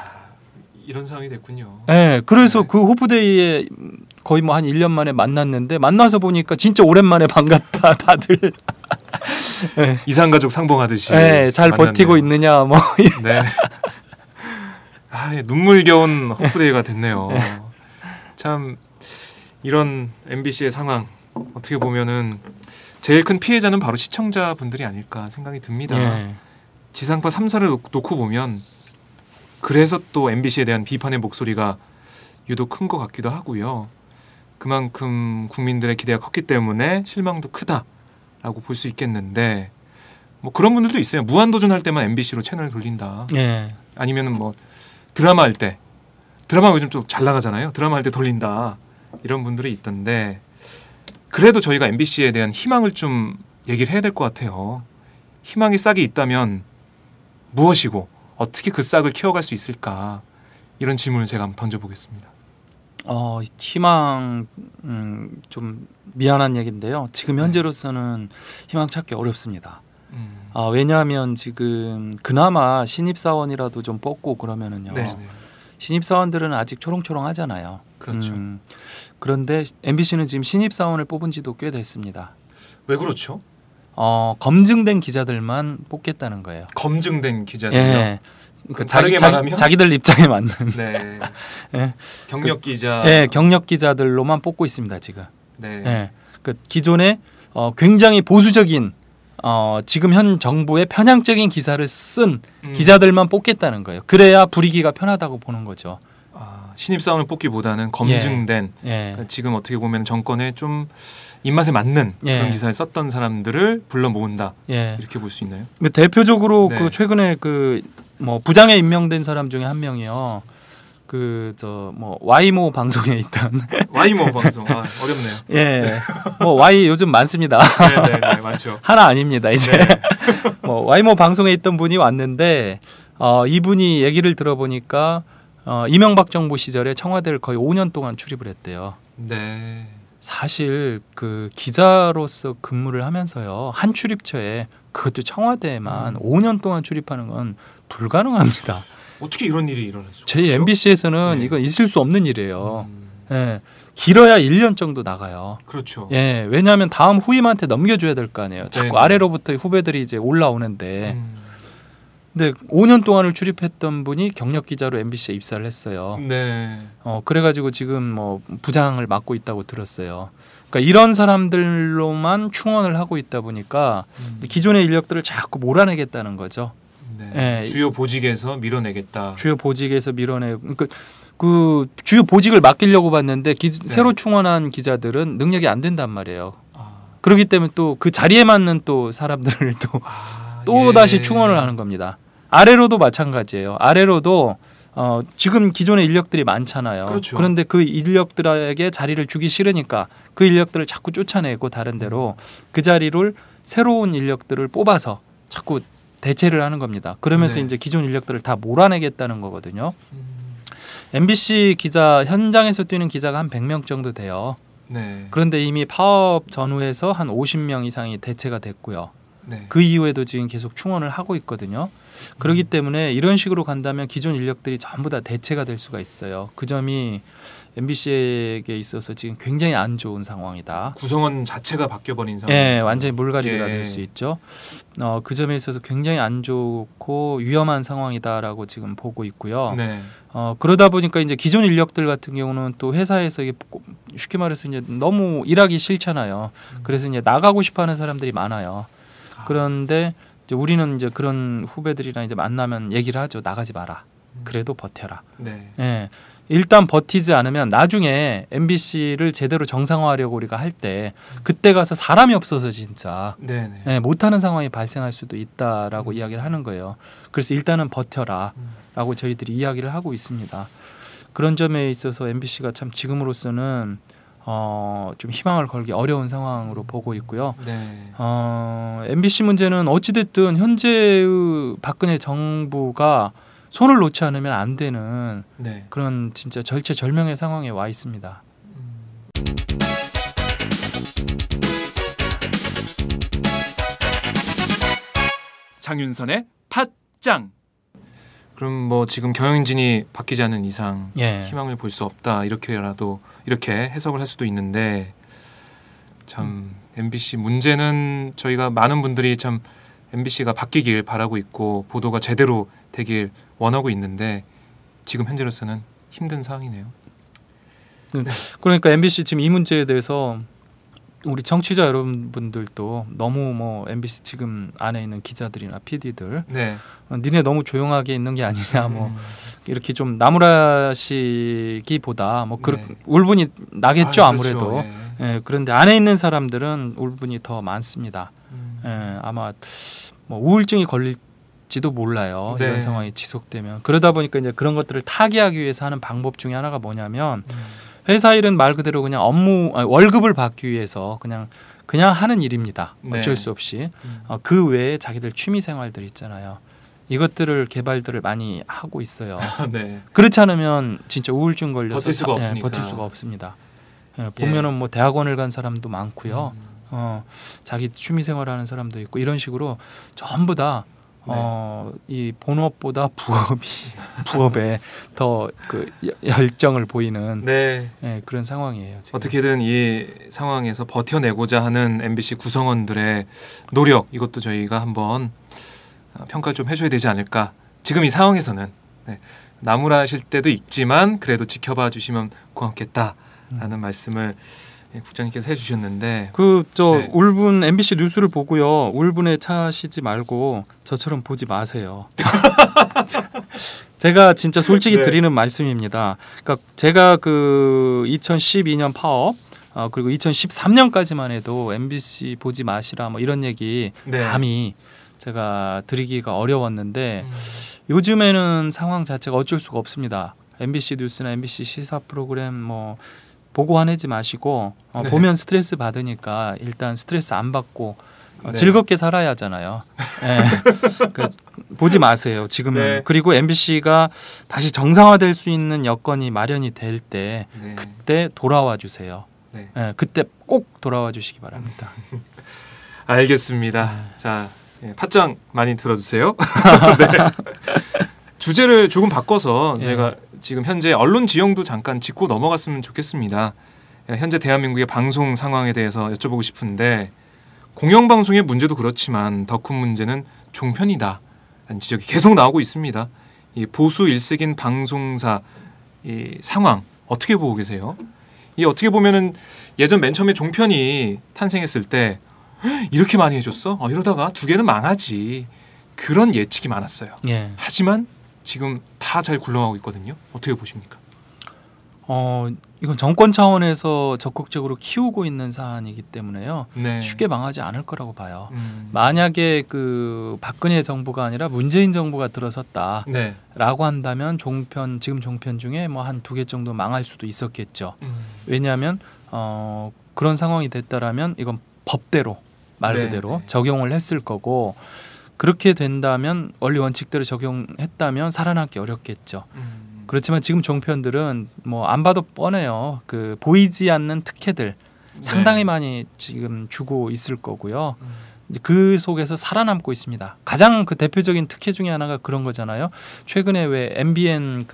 이런 상황이 됐군요. 네, 그래서 네. 그 호프데이에 거의 뭐 한 1년 만에 만났는데 만나서 보니까 진짜 오랜만에 반갑다 다들. 네. 이산가족 상봉하듯이. 네, 잘 만났네요. 버티고 있느냐 뭐. 네. 눈물겨운 호프데이가 됐네요. 참 이런 MBC의 상황 어떻게 보면은 제일 큰 피해자는 바로 시청자분들이 아닐까 생각이 듭니다. 네. 지상파 3사를 놓고 보면 그래서 또 MBC에 대한 비판의 목소리가 유독 큰 것 같기도 하고요. 그만큼 국민들의 기대가 컸기 때문에 실망도 크다라고 볼 수 있겠는데 뭐 그런 분들도 있어요. 무한도전 할 때만 MBC로 채널을 돌린다. 예. 아니면은 뭐 드라마 할 때 드라마 요즘 좀 잘 나가잖아요. 드라마 할 때 돌린다. 이런 분들이 있던데 그래도 저희가 MBC에 대한 희망을 좀 얘기를 해야 될 것 같아요. 희망이 싹이 있다면 무엇이고 어떻게 그 싹을 키워갈 수 있을까 이런 질문을 제가 한번 던져보겠습니다. 희망 좀 미안한 얘기인데요. 지금 현재로서는 희망 찾기 어렵습니다. 왜냐하면 지금 그나마 신입사원이라도 좀 뽑고 그러면은요. 네. 신입사원들은 아직 초롱초롱하잖아요. 그렇죠. 그런데 MBC는 지금 신입사원을 뽑은 지도 꽤 됐습니다. 왜 그렇죠? 검증된 기자들만 뽑겠다는 거예요. 검증된 기자들요. 예. 그러니까 다르게 말하면 자기들 입장에 맞는 네. 예. 경력 기자. 예, 경력 기자들로만 뽑고 있습니다 지금. 네. 예. 그 기존에 굉장히 보수적인 지금 현 정부의 편향적인 기사를 쓴 기자들만 뽑겠다는 거예요. 그래야 불이기가 편하다고 보는 거죠. 신입사원을 뽑기보다는 검증된 그러니까 지금 어떻게 보면 정권에 좀 입맛에 맞는 그런 기사를 썼던 사람들을 불러 모은다 이렇게 볼 수 있나요? 대표적으로 네. 그 최근에 그 뭐 부장에 임명된 사람 중에 한 명이요. 그 저 뭐 와이모 방송에 있던 와이모 방송 어렵네요. 예, 뭐 와이 요즘 많습니다. 네, 많죠. 하나 아닙니다 이제. 네. 뭐 와이모 방송에 있던 분이 왔는데 이분이 얘기를 들어보니까 이명박 정부 시절에 청와대를 거의 5년 동안 출입을 했대요. 네. 사실 그 기자로서 근무를 하면서요 한 출입처에 그것도 청와대에만 5년 동안 출입하는 건 불가능합니다. 어떻게 이런 일이 일어났죠? 저희 MBC에서는 이건 있을 수 없는 일이에요. 예, 길어야 1년 정도 나가요. 그렇죠. 예, 왜냐하면 다음 후임한테 넘겨줘야 될 거 아니에요. 자꾸 네네. 아래로부터 후배들이 이제 올라오는데. 근데 5년 동안을 출입했던 분이 경력 기자로 MBC에 입사를 했어요. 네. 그래가지고 지금 뭐 부장을 맡고 있다고 들었어요. 그러니까 이런 사람들로만 충원을 하고 있다 보니까 기존의 인력들을 자꾸 몰아내겠다는 거죠. 네. 예. 주요 보직에서 밀어내겠다. 주요 보직에서 밀어내고 그러니까 그 주요 보직을 맡기려고 봤는데 새로 충원한 기자들은 능력이 안 된단 말이에요. 그렇기 때문에 또 그 자리에 맞는 또 사람들을 또 다시 충원을 하는 겁니다. 아래로도 마찬가지예요. 아래로도 지금 기존의 인력들이 많잖아요. 그렇죠. 그런데 그 인력들에게 자리를 주기 싫으니까 그 인력들을 자꾸 쫓아내고 다른 데로 그 자리를 새로운 인력들을 뽑아서 자꾸 대체를 하는 겁니다. 그러면서 이제 기존 인력들을 다 몰아내겠다는 거거든요. MBC 기자 현장에서 뛰는 기자가 한 100명 정도 돼요. 네. 그런데 이미 파업 전후에서 한 50명 이상이 대체가 됐고요. 네. 그 이후에도 지금 계속 충원을 하고 있거든요. 그렇기 때문에 이런 식으로 간다면 기존 인력들이 전부 다 대체가 될 수가 있어요. 그 점이 MBC에게 있어서 지금 굉장히 안 좋은 상황이다. 구성원 자체가 바뀌어버린 상황. 예, 완전히 물갈이가 될 수 있죠. 그 점에 있어서 굉장히 안 좋고 위험한 상황이다라고 지금 보고 있고요. 네. 그러다 보니까 이제 기존 인력들 같은 경우는 또 회사에서 이게 쉽게 말해서 이제 너무 일하기 싫잖아요. 그래서 이제 나가고 싶어하는 사람들이 많아요. 그런데 이제 우리는 이제 그런 후배들이랑 이제 만나면 얘기를 하죠. 나가지 마라. 그래도 버텨라. 네. 예. 일단 버티지 않으면 나중에 MBC를 제대로 정상화하려고 우리가 할 때 그때 가서 사람이 없어서 진짜 네네. 못하는 상황이 발생할 수도 있다라고 이야기를 하는 거예요. 그래서 일단은 버텨라라고 저희들이 이야기를 하고 있습니다. 그런 점에 있어서 MBC가 참 지금으로서는 좀 희망을 걸기 어려운 상황으로 보고 있고요. 네. MBC 문제는 어찌됐든 현재의 박근혜 정부가 손을 놓지 않으면 안 되는 네. 그런 진짜 절체절명의 상황에 와 있습니다. 장윤선의 팟짱. 그럼 뭐 지금 경영진이 바뀌지 않는 이상 희망을 볼 수 없다 이렇게라도 이렇게 해석을 할 수도 있는데 참 MBC 문제는 저희가 많은 분들이 참 MBC가 바뀌길 바라고 있고 보도가 제대로 되길 원하고 있는데 지금 현재로서는 힘든 상황이네요. 그러니까 MBC 지금 이 문제에 대해서 우리 청취자 여러분들도 너무 뭐 MBC 지금 안에 있는 기자들이나 PD들 네. 니네 너무 조용하게 있는 게 아니냐 뭐 이렇게 좀 나무라시기보다 뭐 네. 울분이 나겠죠 아유, 아무래도. 그렇죠. 예. 예, 그런데 안에 있는 사람들은 울분이 더 많습니다. 예, 아마 뭐 우울증이 걸릴지도 몰라요. 네. 이런 상황이 지속되면. 그러다 보니까 이제 그런 것들을 타개하기 위해서 하는 방법 중에 하나가 뭐냐면 회사 일은 말 그대로 그냥 월급을 받기 위해서 그냥 하는 일입니다. 어쩔 네. 수 없이. 그 외에 자기들 취미 생활들 있잖아요. 이것들을 개발들을 많이 하고 있어요. 네. 그렇지 않으면 진짜 우울증 걸려서 버틸 수가 없으니까. 버틸 수가 없습니다. 예, 보면은 뭐 대학원을 간 사람도 많고요. 자기 취미 생활하는 사람도 있고 이런 식으로 전부 다 이 본업보다 부업에 더 그 열정을 보이는 네. 예, 그런 상황이에요. 지금. 어떻게든 이 상황에서 버텨내고자 하는 MBC 구성원들의 노력 이것도 저희가 한번 평가 좀 해줘야 되지 않을까. 지금 이 상황에서는 네. 나무라실 때도 있지만 그래도 지켜봐 주시면 고맙겠다라는 말씀을 국장님께서 해주셨는데 네. 울분 MBC 뉴스를 보고요. 울분에 차시지 말고 저처럼 보지 마세요. 제가 진짜 솔직히 네. 드리는 말씀입니다. 그러니까 제가 그 2012년 파업 그리고 2013년까지만 해도 MBC 보지 마시라 뭐 이런 얘기 네. 감히 제가 드리기가 어려웠는데 요즘에는 상황 자체가 어쩔 수가 없습니다. MBC 뉴스나 MBC 시사 프로그램 뭐 보고 화내지 마시고 네. 보면 스트레스 받으니까 일단 스트레스 안 받고 네. 즐겁게 살아야 하잖아요. 네. 보지 마세요. 지금은. 네. 그리고 MBC가 다시 정상화될 수 있는 여건이 마련이 될 때 네. 그때 돌아와 주세요. 네. 네. 그때 꼭 돌아와 주시기 바랍니다. 알겠습니다. 자, 팟짱 많이 들어주세요. 네. 주제를 조금 바꿔서 저희가 지금 현재 언론 지형도 잠깐 짚고 넘어갔으면 좋겠습니다. 현재 대한민국의 방송 상황에 대해서 여쭤보고 싶은데 공영방송의 문제도 그렇지만 더 큰 문제는 종편이다 라는 지적이 계속 나오고 있습니다. 이 보수 일색인 방송사 이 상황 어떻게 보고 계세요? 이 어떻게 보면은 예전 맨 처음에 종편이 탄생했을 때 이렇게 많이 해줬어? 이러다가 두 개는 망하지. 그런 예측이 많았어요. 예. 하지만 지금 다 잘 굴러가고 있거든요. 어떻게 보십니까? 이건 정권 차원에서 적극적으로 키우고 있는 사안이기 때문에요. 네. 쉽게 망하지 않을 거라고 봐요. 만약에 그 박근혜 정부가 아니라 문재인 정부가 들어섰다라고 네. 한다면 지금 종편 중에 뭐 한 2개 정도 망할 수도 있었겠죠. 왜냐하면 그런 상황이 됐다라면 이건 법대로 말 네, 그대로 네. 적용을 했을 거고 그렇게 된다면 원리 원칙대로 적용했다면 살아남기 어렵겠죠. 그렇지만 지금 종편들은 뭐 안 봐도 뻔해요. 그 보이지 않는 특혜들 상당히 많이 지금 주고 있을 거고요. 그 속에서 살아남고 있습니다. 가장 그 대표적인 특혜 중에 하나가 그런 거잖아요. 최근에 왜 MBN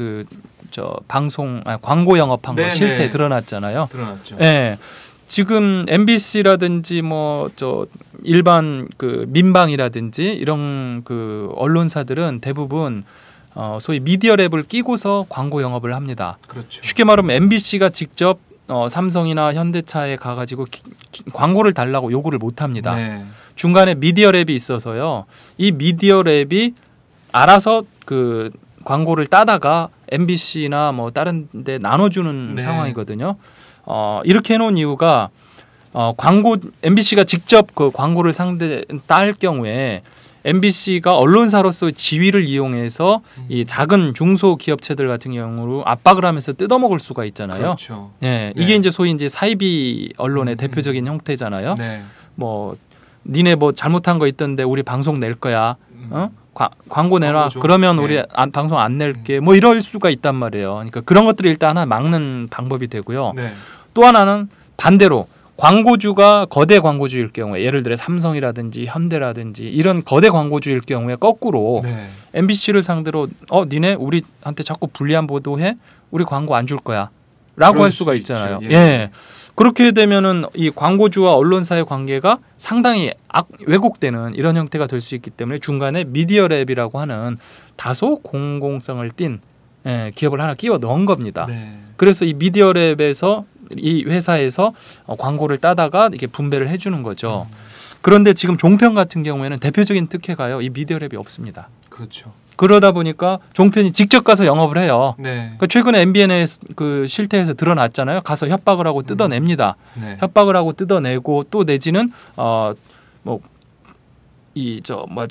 광고 영업한 거 네네. 실태 드러났잖아요. 드러났죠. 예. 지금 MBC라든지 일반 그 민방이라든지 이런 그 언론사들은 대부분 소위 미디어 랩을 끼고서 광고 영업을 합니다. 그렇죠. 쉽게 말하면 MBC가 직접 삼성이나 현대차에 가가지고 광고를 달라고 요구를 못 합니다. 네. 중간에 미디어 랩이 있어서요. 이 미디어 랩이 알아서 그 광고를 따다가 MBC나 뭐 다른 데 나눠주는 네. 상황이거든요. 이렇게 해놓은 이유가 MBC가 직접 그 광고를 딸 경우에 MBC가 언론사로서 지위를 이용해서 이 작은 중소기업체들 같은 경우로 압박을 하면서 뜯어먹을 수가 있잖아요. 그렇죠. 네, 네. 이게 이제 소위 이제 사이비 언론의 대표적인 형태잖아요. 네. 뭐 니네 뭐 잘못한 거 있던데 우리 방송 낼 거야. 광고 내놔. 광고죠. 그러면 네. 우리 방송 안 낼게. 뭐 이럴 수가 있단 말이에요. 그러니까 그런 것들을 일단 하나 막는 방법이 되고요. 네. 또 하나는 반대로 광고주가 거대 광고주일 경우에 예를 들어 삼성이라든지 현대라든지 이런 거대 광고주일 경우에 거꾸로 네. MBC를 상대로 니네 우리한테 자꾸 불리한 보도해 우리 광고 안 줄 거야 라고 할 수가 있잖아요. 있죠. 예. 그렇게 되면은 이 광고주와 언론사의 관계가 상당히 왜곡되는 이런 형태가 될 수 있기 때문에 중간에 미디어 랩이라고 하는 다소 공공성을 띤 기업을 하나 끼워 넣은 겁니다. 네. 그래서 이 미디어 랩에서 이 회사에서 광고를 따다가 이게 분배를 해주는 거죠. 그런데 지금 종편 같은 경우에는 대표적인 특혜가요. 이 미디어랩이 없습니다. 그렇죠. 그러다 보니까 종편이 직접 가서 영업을 해요. 네. 그러니까 최근에 MBN의 그 실태에서 드러났잖아요. 가서 협박을 하고 뜯어냅니다. 네. 협박을 하고 뜯어내고 또 내지는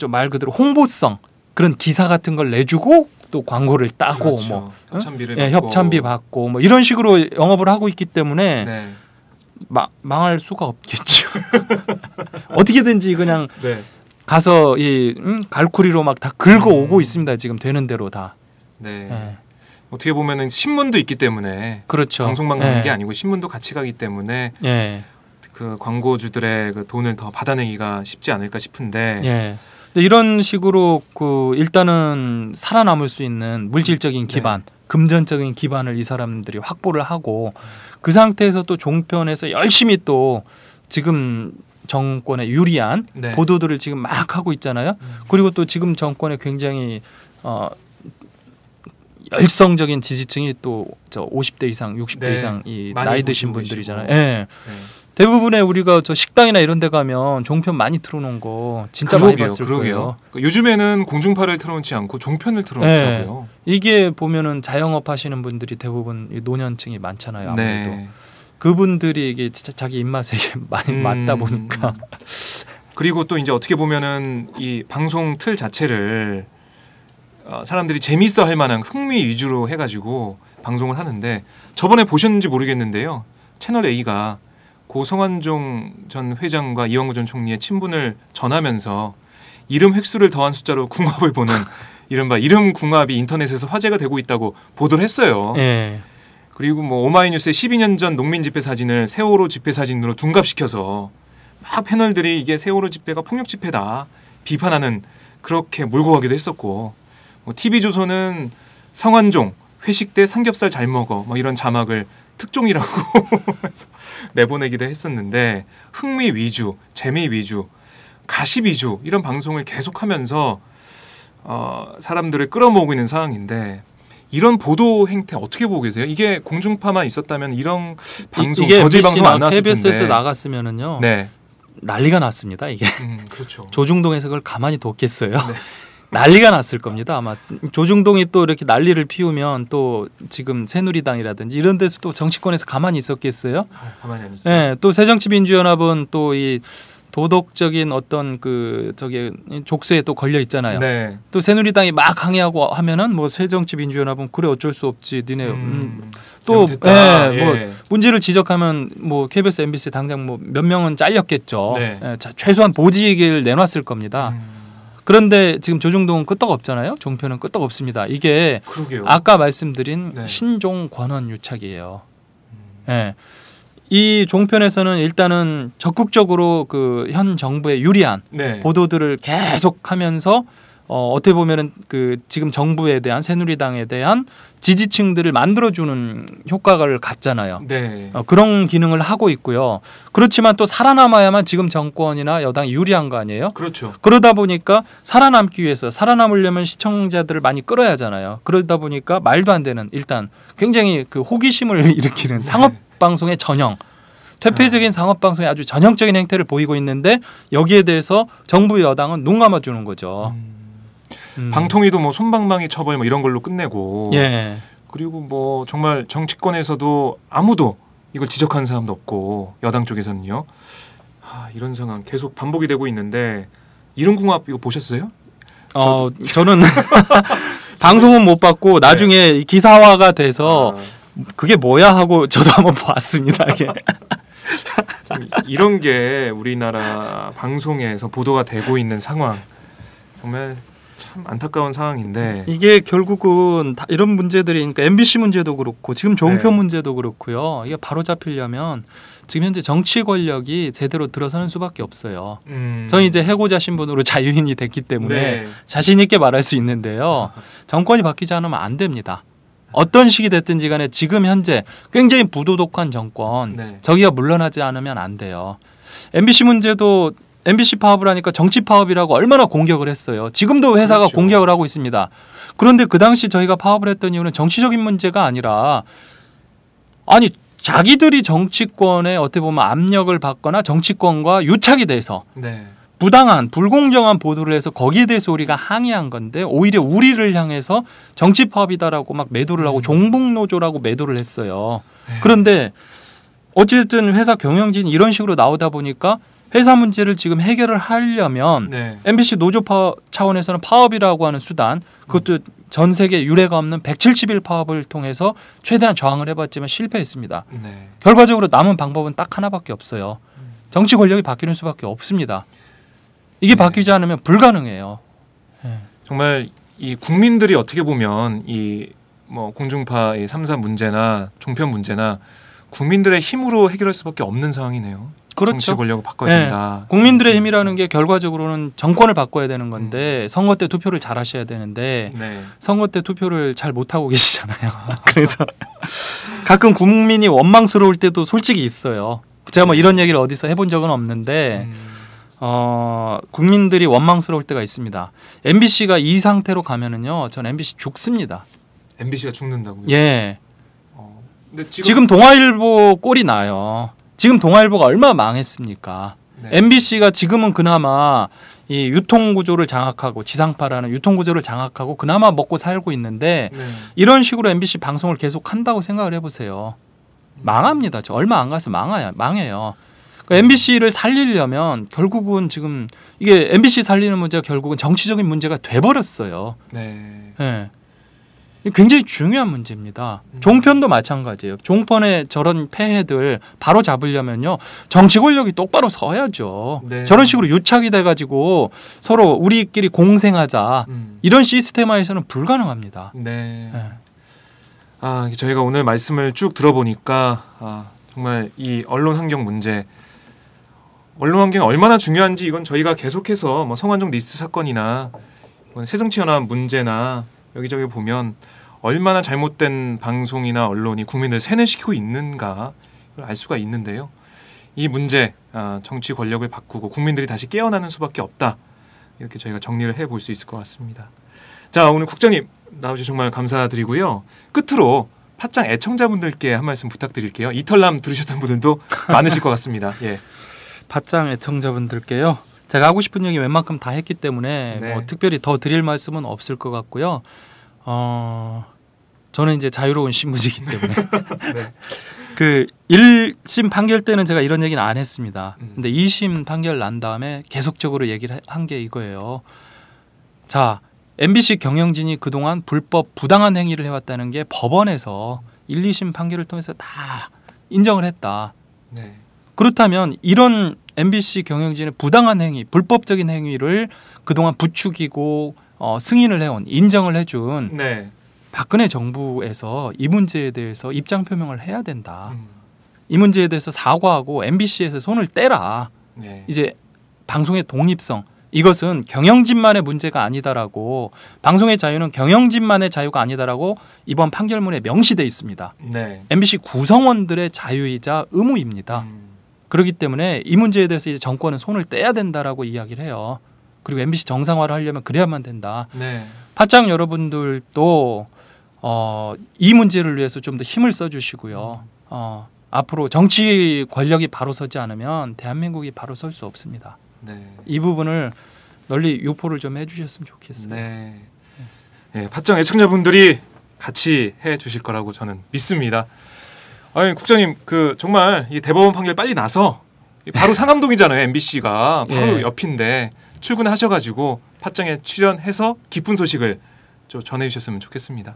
말 그대로 홍보성 그런 기사 같은 걸 내주고 또 광고를 따고 그렇죠. 뭐 협찬비를 예, 받고. 협찬비 받고 뭐 이런 식으로 영업을 하고 있기 때문에 네. 망할 수가 없겠죠. 어떻게든지 그냥 네. 가서 이 갈쿠리로 막 다 긁어오고 있습니다. 지금 되는 대로 다. 네. 예. 어떻게 보면은 신문도 있기 때문에 그렇죠. 방송만 가는 예. 게 아니고 신문도 같이 가기 때문에 예. 그 광고주들의 그 돈을 더 받아내기가 쉽지 않을까 싶은데. 예. 근데 이런 식으로 그 일단은 살아남을 수 있는 물질적인 기반, 금전적인 기반을 이 사람들이 확보를 하고 그 상태에서 또 종편에서 열심히 또 지금 정권에 유리한 네. 보도들을 지금 막 하고 있잖아요. 그리고 또 지금 정권에 굉장히 열성적인 지지층이 또 저 50대 이상, 60대 네. 이상 이 많이 나이 드신 보시고 분들이잖아요. 계시고. 예. 네. 대부분의 우리가 저 식당이나 이런 데 가면 종편 많이 틀어놓은 거 진짜 많이 봤을 거예요. 그러니까 요즘에는 공중파를 틀어놓지 않고 종편을 틀어놓더라고요. 이게 보면은 자영업 하시는 분들이 대부분 이 노년층이 많잖아요. 아무래도 네. 그분들이 이게 진짜 자기 입맛에 많이 맞다 보니까 그리고 또 이제 어떻게 보면은 이 방송 틀 자체를 사람들이 재밌어 할 만한 흥미 위주로 해가지고 방송을 하는데 저번에 보셨는지 모르겠는데요. 채널 A가 고 성완종 전 회장과 이완구 전 총리의 친분을 전하면서 이름 획수를 더한 숫자로 궁합을 보는 이른바 이름 궁합이 인터넷에서 화제가 되고 있다고 보도를 했어요. 예. 그리고 뭐 오마이뉴스의 12년 전 농민 집회 사진을 세월호 집회 사진으로 둔갑시켜서 막 패널들이 이게 세월호 집회가 폭력 집회다 비판하는 그렇게 몰고 가기도 했었고 뭐 TV조선은 성완종 회식 때 삼겹살 잘 먹어 뭐 이런 자막을 특종이라고 내보내기도 했었는데 흥미 위주, 재미 위주, 가십 위주 이런 방송을 계속하면서 사람들을 끌어모으고 있는 상황인데 이런 보도 행태 어떻게 보고 계세요? 이게 공중파만 있었다면 이런 방송 이게 저질 방송 안 나왔을 KBS에서 텐데. 나갔으면은요 네, 난리가 났습니다. 이게 그렇죠. 조중동에서 그걸 가만히 뒀겠어요. 난리가 났을 겁니다. 아마 조중동이 또 이렇게 난리를 피우면 또 지금 새누리당이라든지 이런 데서 또 정치권에서 가만히 있었겠어요? 가만히 안 있죠. 네, 또 새정치민주연합은 또 이 도덕적인 어떤 그 저기 족쇄에 또 걸려 있잖아요. 네. 또 새누리당이 막 항의하고 하면은 뭐 새정치민주연합은 그래 어쩔 수 없지. 니네 또 잘못했다. 뭐 예. 문제를 지적하면 뭐 KBS, MBC 당장 뭐 몇 명은 잘렸겠죠. 네. 예, 최소한 보직을 내놨을 겁니다. 그런데 지금 조중동은 끄떡 없잖아요. 종편은 끄떡 없습니다. 이게 그러게요. 아까 말씀드린 네. 신종 권한 유착이에요. 예. 이 종편에서는 일단은 적극적으로 그 현 정부에 유리한 네. 보도들을 계속하면서 어떻게 보면은 그 지금 정부에 대한 새누리당에 대한 지지층들을 만들어주는 효과를 갖잖아요. 네. 그런 기능을 하고 있고요. 그렇지만 또 살아남아야만 지금 정권이나 여당이 유리한 거 아니에요? 그렇죠. 그러다 보니까 살아남기 위해서 살아남으려면 시청자들을 많이 끌어야 하잖아요. 그러다 보니까 말도 안 되는 일단 굉장히 그 호기심을 일으키는 상업 방송의 전형, 퇴폐적인 상업 방송의 아주 전형적인 행태를 보이고 있는데 여기에 대해서 정부 여당은 눈 감아주는 거죠. 방통위도 뭐 솜방망이 처벌 뭐 이런 걸로 끝내고 예. 그리고 뭐 정말 정치권에서도 아무도 이걸 지적하는 사람도 없고 여당 쪽에서는요. 이런 상황 계속 반복이 되고 있는데 이름궁합 이거 보셨어요? 저는 방송은 못 봤고 나중에 기사화가 돼서 그게 뭐야 하고 저도 한번 봤습니다. 이게. 이런 게 우리나라 방송에서 보도가 되고 있는 상황 정말 참 안타까운 상황인데 이게 결국은 다 이런 문제들이 그러니까 MBC 문제도 그렇고 지금 종편 네. 문제도 그렇고요. 이게 바로 잡히려면 지금 현재 정치 권력이 제대로 들어서는 수밖에 없어요. 저는 이제 해고자 신분으로 자유인이 됐기 때문에 네. 자신 있게 말할 수 있는데요. 정권이 바뀌지 않으면 안 됩니다. 어떤 식이 됐든지 간에 지금 현재 굉장히 부도덕한 정권 네. 저기가 물러나지 않으면 안 돼요. MBC 문제도 MBC 파업을 하니까 정치 파업이라고 얼마나 공격을 했어요. 지금도 회사가 그렇죠. 공격을 하고 있습니다. 그런데 그 당시 저희가 파업을 했던 이유는 정치적인 문제가 아니라 아니 자기들이 정치권에 어떻게 보면 압력을 받거나 정치권과 유착이 돼서 네. 부당한 불공정한 보도를 해서 거기에 대해서 우리가 항의한 건데 오히려 우리를 향해서 정치 파업이다라고 막 매도를 하고 종북노조라고 매도를 했어요. 그런데 어쨌든 회사 경영진이 이런 식으로 나오다 보니까 회사 문제를 지금 해결을 하려면 네. MBC 노조 차원에서는 파업이라고 하는 수단, 그것도 전 세계 유례가 없는 170일 파업을 통해서 최대한 저항을 해봤지만 실패했습니다. 네. 결과적으로 남은 방법은 딱 하나밖에 없어요. 정치 권력이 바뀌는 수밖에 없습니다. 이게 바뀌지 않으면 불가능해요. 정말 이 국민들이 어떻게 보면 이 뭐 공중파 이 3사 문제나 종편 문제나 국민들의 힘으로 해결할 수밖에 없는 상황이네요. 그렇죠. 정치 권력을 바꿔야 된다. 국민들의 힘이라는 게 결과적으로는 정권을 바꿔야 되는 건데 선거 때 투표를 잘 하셔야 되는데 네. 선거 때 투표를 잘 못하고 계시잖아요. 그래서 가끔 국민이 원망스러울 때도 솔직히 있어요. 제가 뭐 이런 얘기를 어디서 해본 적은 없는데 국민들이 원망스러울 때가 있습니다. MBC가 이 상태로 가면은요, 전 MBC 죽습니다. MBC가 죽는다고요? 예. 근데 지금 동아일보 꼴이 나요. 지금 동아일보가 얼마나 망했습니까? 네. MBC가 지금은 그나마 이 유통구조를 장악하고 지상파라는 유통구조를 장악하고 그나마 먹고 살고 있는데 네. 이런 식으로 MBC 방송을 계속 한다고 생각을 해보세요. 망합니다. 저 얼마 안 가서 망해요. MBC를 살리려면 결국은 지금 이게 MBC 살리는 문제가 결국은 정치적인 문제가 돼버렸어요. 네. 네. 굉장히 중요한 문제입니다. 종편도 마찬가지예요. 종편의 저런 폐해들 바로 잡으려면요, 정치 권력이 똑바로 서야죠. 네. 저런 식으로 유착이 돼가지고 서로 우리끼리 공생하자 이런 시스템화에서는 불가능합니다. 네. 네. 아, 저희가 오늘 말씀을 쭉 들어보니까 정말 이 언론 환경 문제, 언론 환경이 얼마나 중요한지 이건 저희가 계속해서 뭐 성완종 리스트 사건이나 새정치연합 문제나 여기저기 보면 얼마나 잘못된 방송이나 언론이 국민을 세뇌시키고 있는가 알 수가 있는데요. 이 문제, 정치 권력을 바꾸고 국민들이 다시 깨어나는 수밖에 없다. 이렇게 저희가 정리를 해볼 수 있을 것 같습니다. 자, 오늘 국장님 나와주셔서 정말 감사드리고요. 끝으로 팟짱 애청자분들께 한 말씀 부탁드릴게요. 이털남 들으셨던 분들도 많으실 것 같습니다. 예. 팟짱 애청자분들께요. 제가 하고 싶은 얘기 웬만큼 다 했기 때문에 네. 뭐 특별히 더 드릴 말씀은 없을 것 같고요. 저는 이제 자유로운 신분이기 때문에 네. 그 1심 판결 때는 제가 이런 얘기는 안 했습니다. 근데 2심 판결 난 다음에 계속적으로 얘기를 한 게 이거예요. 자, MBC 경영진이 그동안 불법 부당한 행위를 해왔다는 게 법원에서 1, 2심 판결을 통해서 다 인정을 했다. 네. 그렇다면 이런 MBC 경영진의 부당한 행위, 불법적인 행위를 그동안 부추기고 승인을 해온, 인정을 해준 네. 박근혜 정부에서 이 문제에 대해서 입장 표명을 해야 된다. 이 문제에 대해서 사과하고 MBC에서 손을 떼라. 네. 이제 방송의 독립성, 이것은 경영진만의 문제가 아니다라고, 방송의 자유는 경영진만의 자유가 아니다라고 이번 판결문에 명시돼 있습니다. 네. MBC 구성원들의 자유이자 의무입니다. 그렇기 때문에 이 문제에 대해서 이제 정권은 손을 떼야 된다라고 이야기를 해요. 그리고 MBC 정상화를 하려면 그래야만 된다. 네. 팟짱 여러분들도 이 문제를 위해서 좀 더 힘을 써주시고요. 앞으로 정치 권력이 바로 서지 않으면 대한민국이 바로 설 수 없습니다. 네. 이 부분을 널리 유포를 좀 해주셨으면 좋겠어요. 네. 네. 팟짱 애청자분들이 같이 해주실 거라고 저는 믿습니다. 아니 국장님 그 정말 이 대법원 판결 빨리 나서 바로 상암동이잖아요. MBC가 바로 예. 옆인데 출근하셔가지고 팟짱에 출연해서 기쁜 소식을 좀 전해주셨으면 좋겠습니다.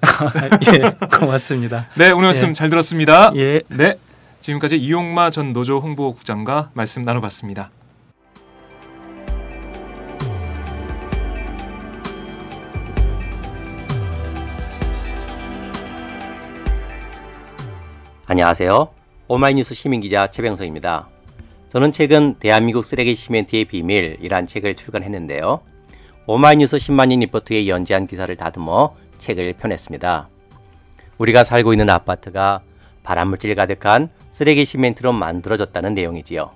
예, 고맙습니다. 네, 오늘 말씀 예. 잘 들었습니다. 예. 네, 지금까지 이용마 전 노조 홍보국장과 말씀 나눠봤습니다. 안녕하세요. 오마이뉴스 시민기자 최병석입니다. 저는 최근 대한민국 쓰레기 시멘트의 비밀이란 책을 출간했는데요. 오마이뉴스 10만인 리포트에 연재한 기사를 다듬어 책을 펴냈습니다. 우리가 살고 있는 아파트가 발암물질 가득한 쓰레기 시멘트로 만들어졌다는 내용이지요.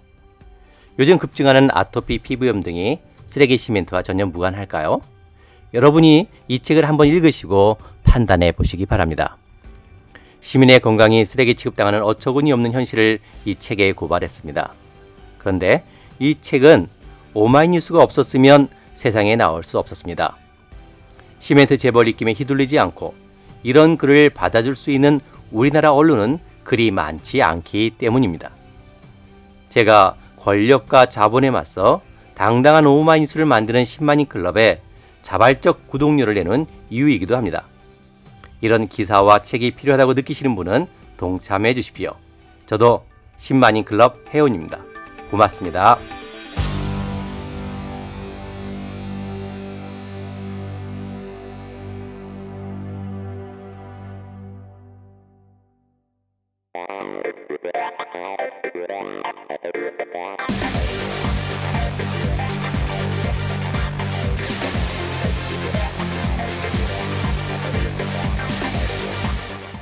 요즘 급증하는 아토피, 피부염 등이 쓰레기 시멘트와 전혀 무관할까요? 여러분이 이 책을 한번 읽으시고 판단해 보시기 바랍니다. 시민의 건강이 쓰레기 취급당하는 어처구니 없는 현실을 이 책에 고발했습니다. 그런데 이 책은 오마이뉴스가 없었으면 세상에 나올 수 없었습니다. 시멘트 재벌 입김에 휘둘리지 않고 이런 글을 받아줄 수 있는 우리나라 언론은 그리 많지 않기 때문입니다. 제가 권력과 자본에 맞서 당당한 오마이뉴스를 만드는 10만인 클럽에 자발적 구독료를 내는 이유이기도 합니다. 이런 기사와 책이 필요하다고 느끼시는 분은 동참해 주십시오. 저도 10만인 클럽 회원입니다. 고맙습니다.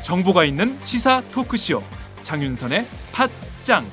정보가 있는 시사 토크쇼 장윤선의 팟짱.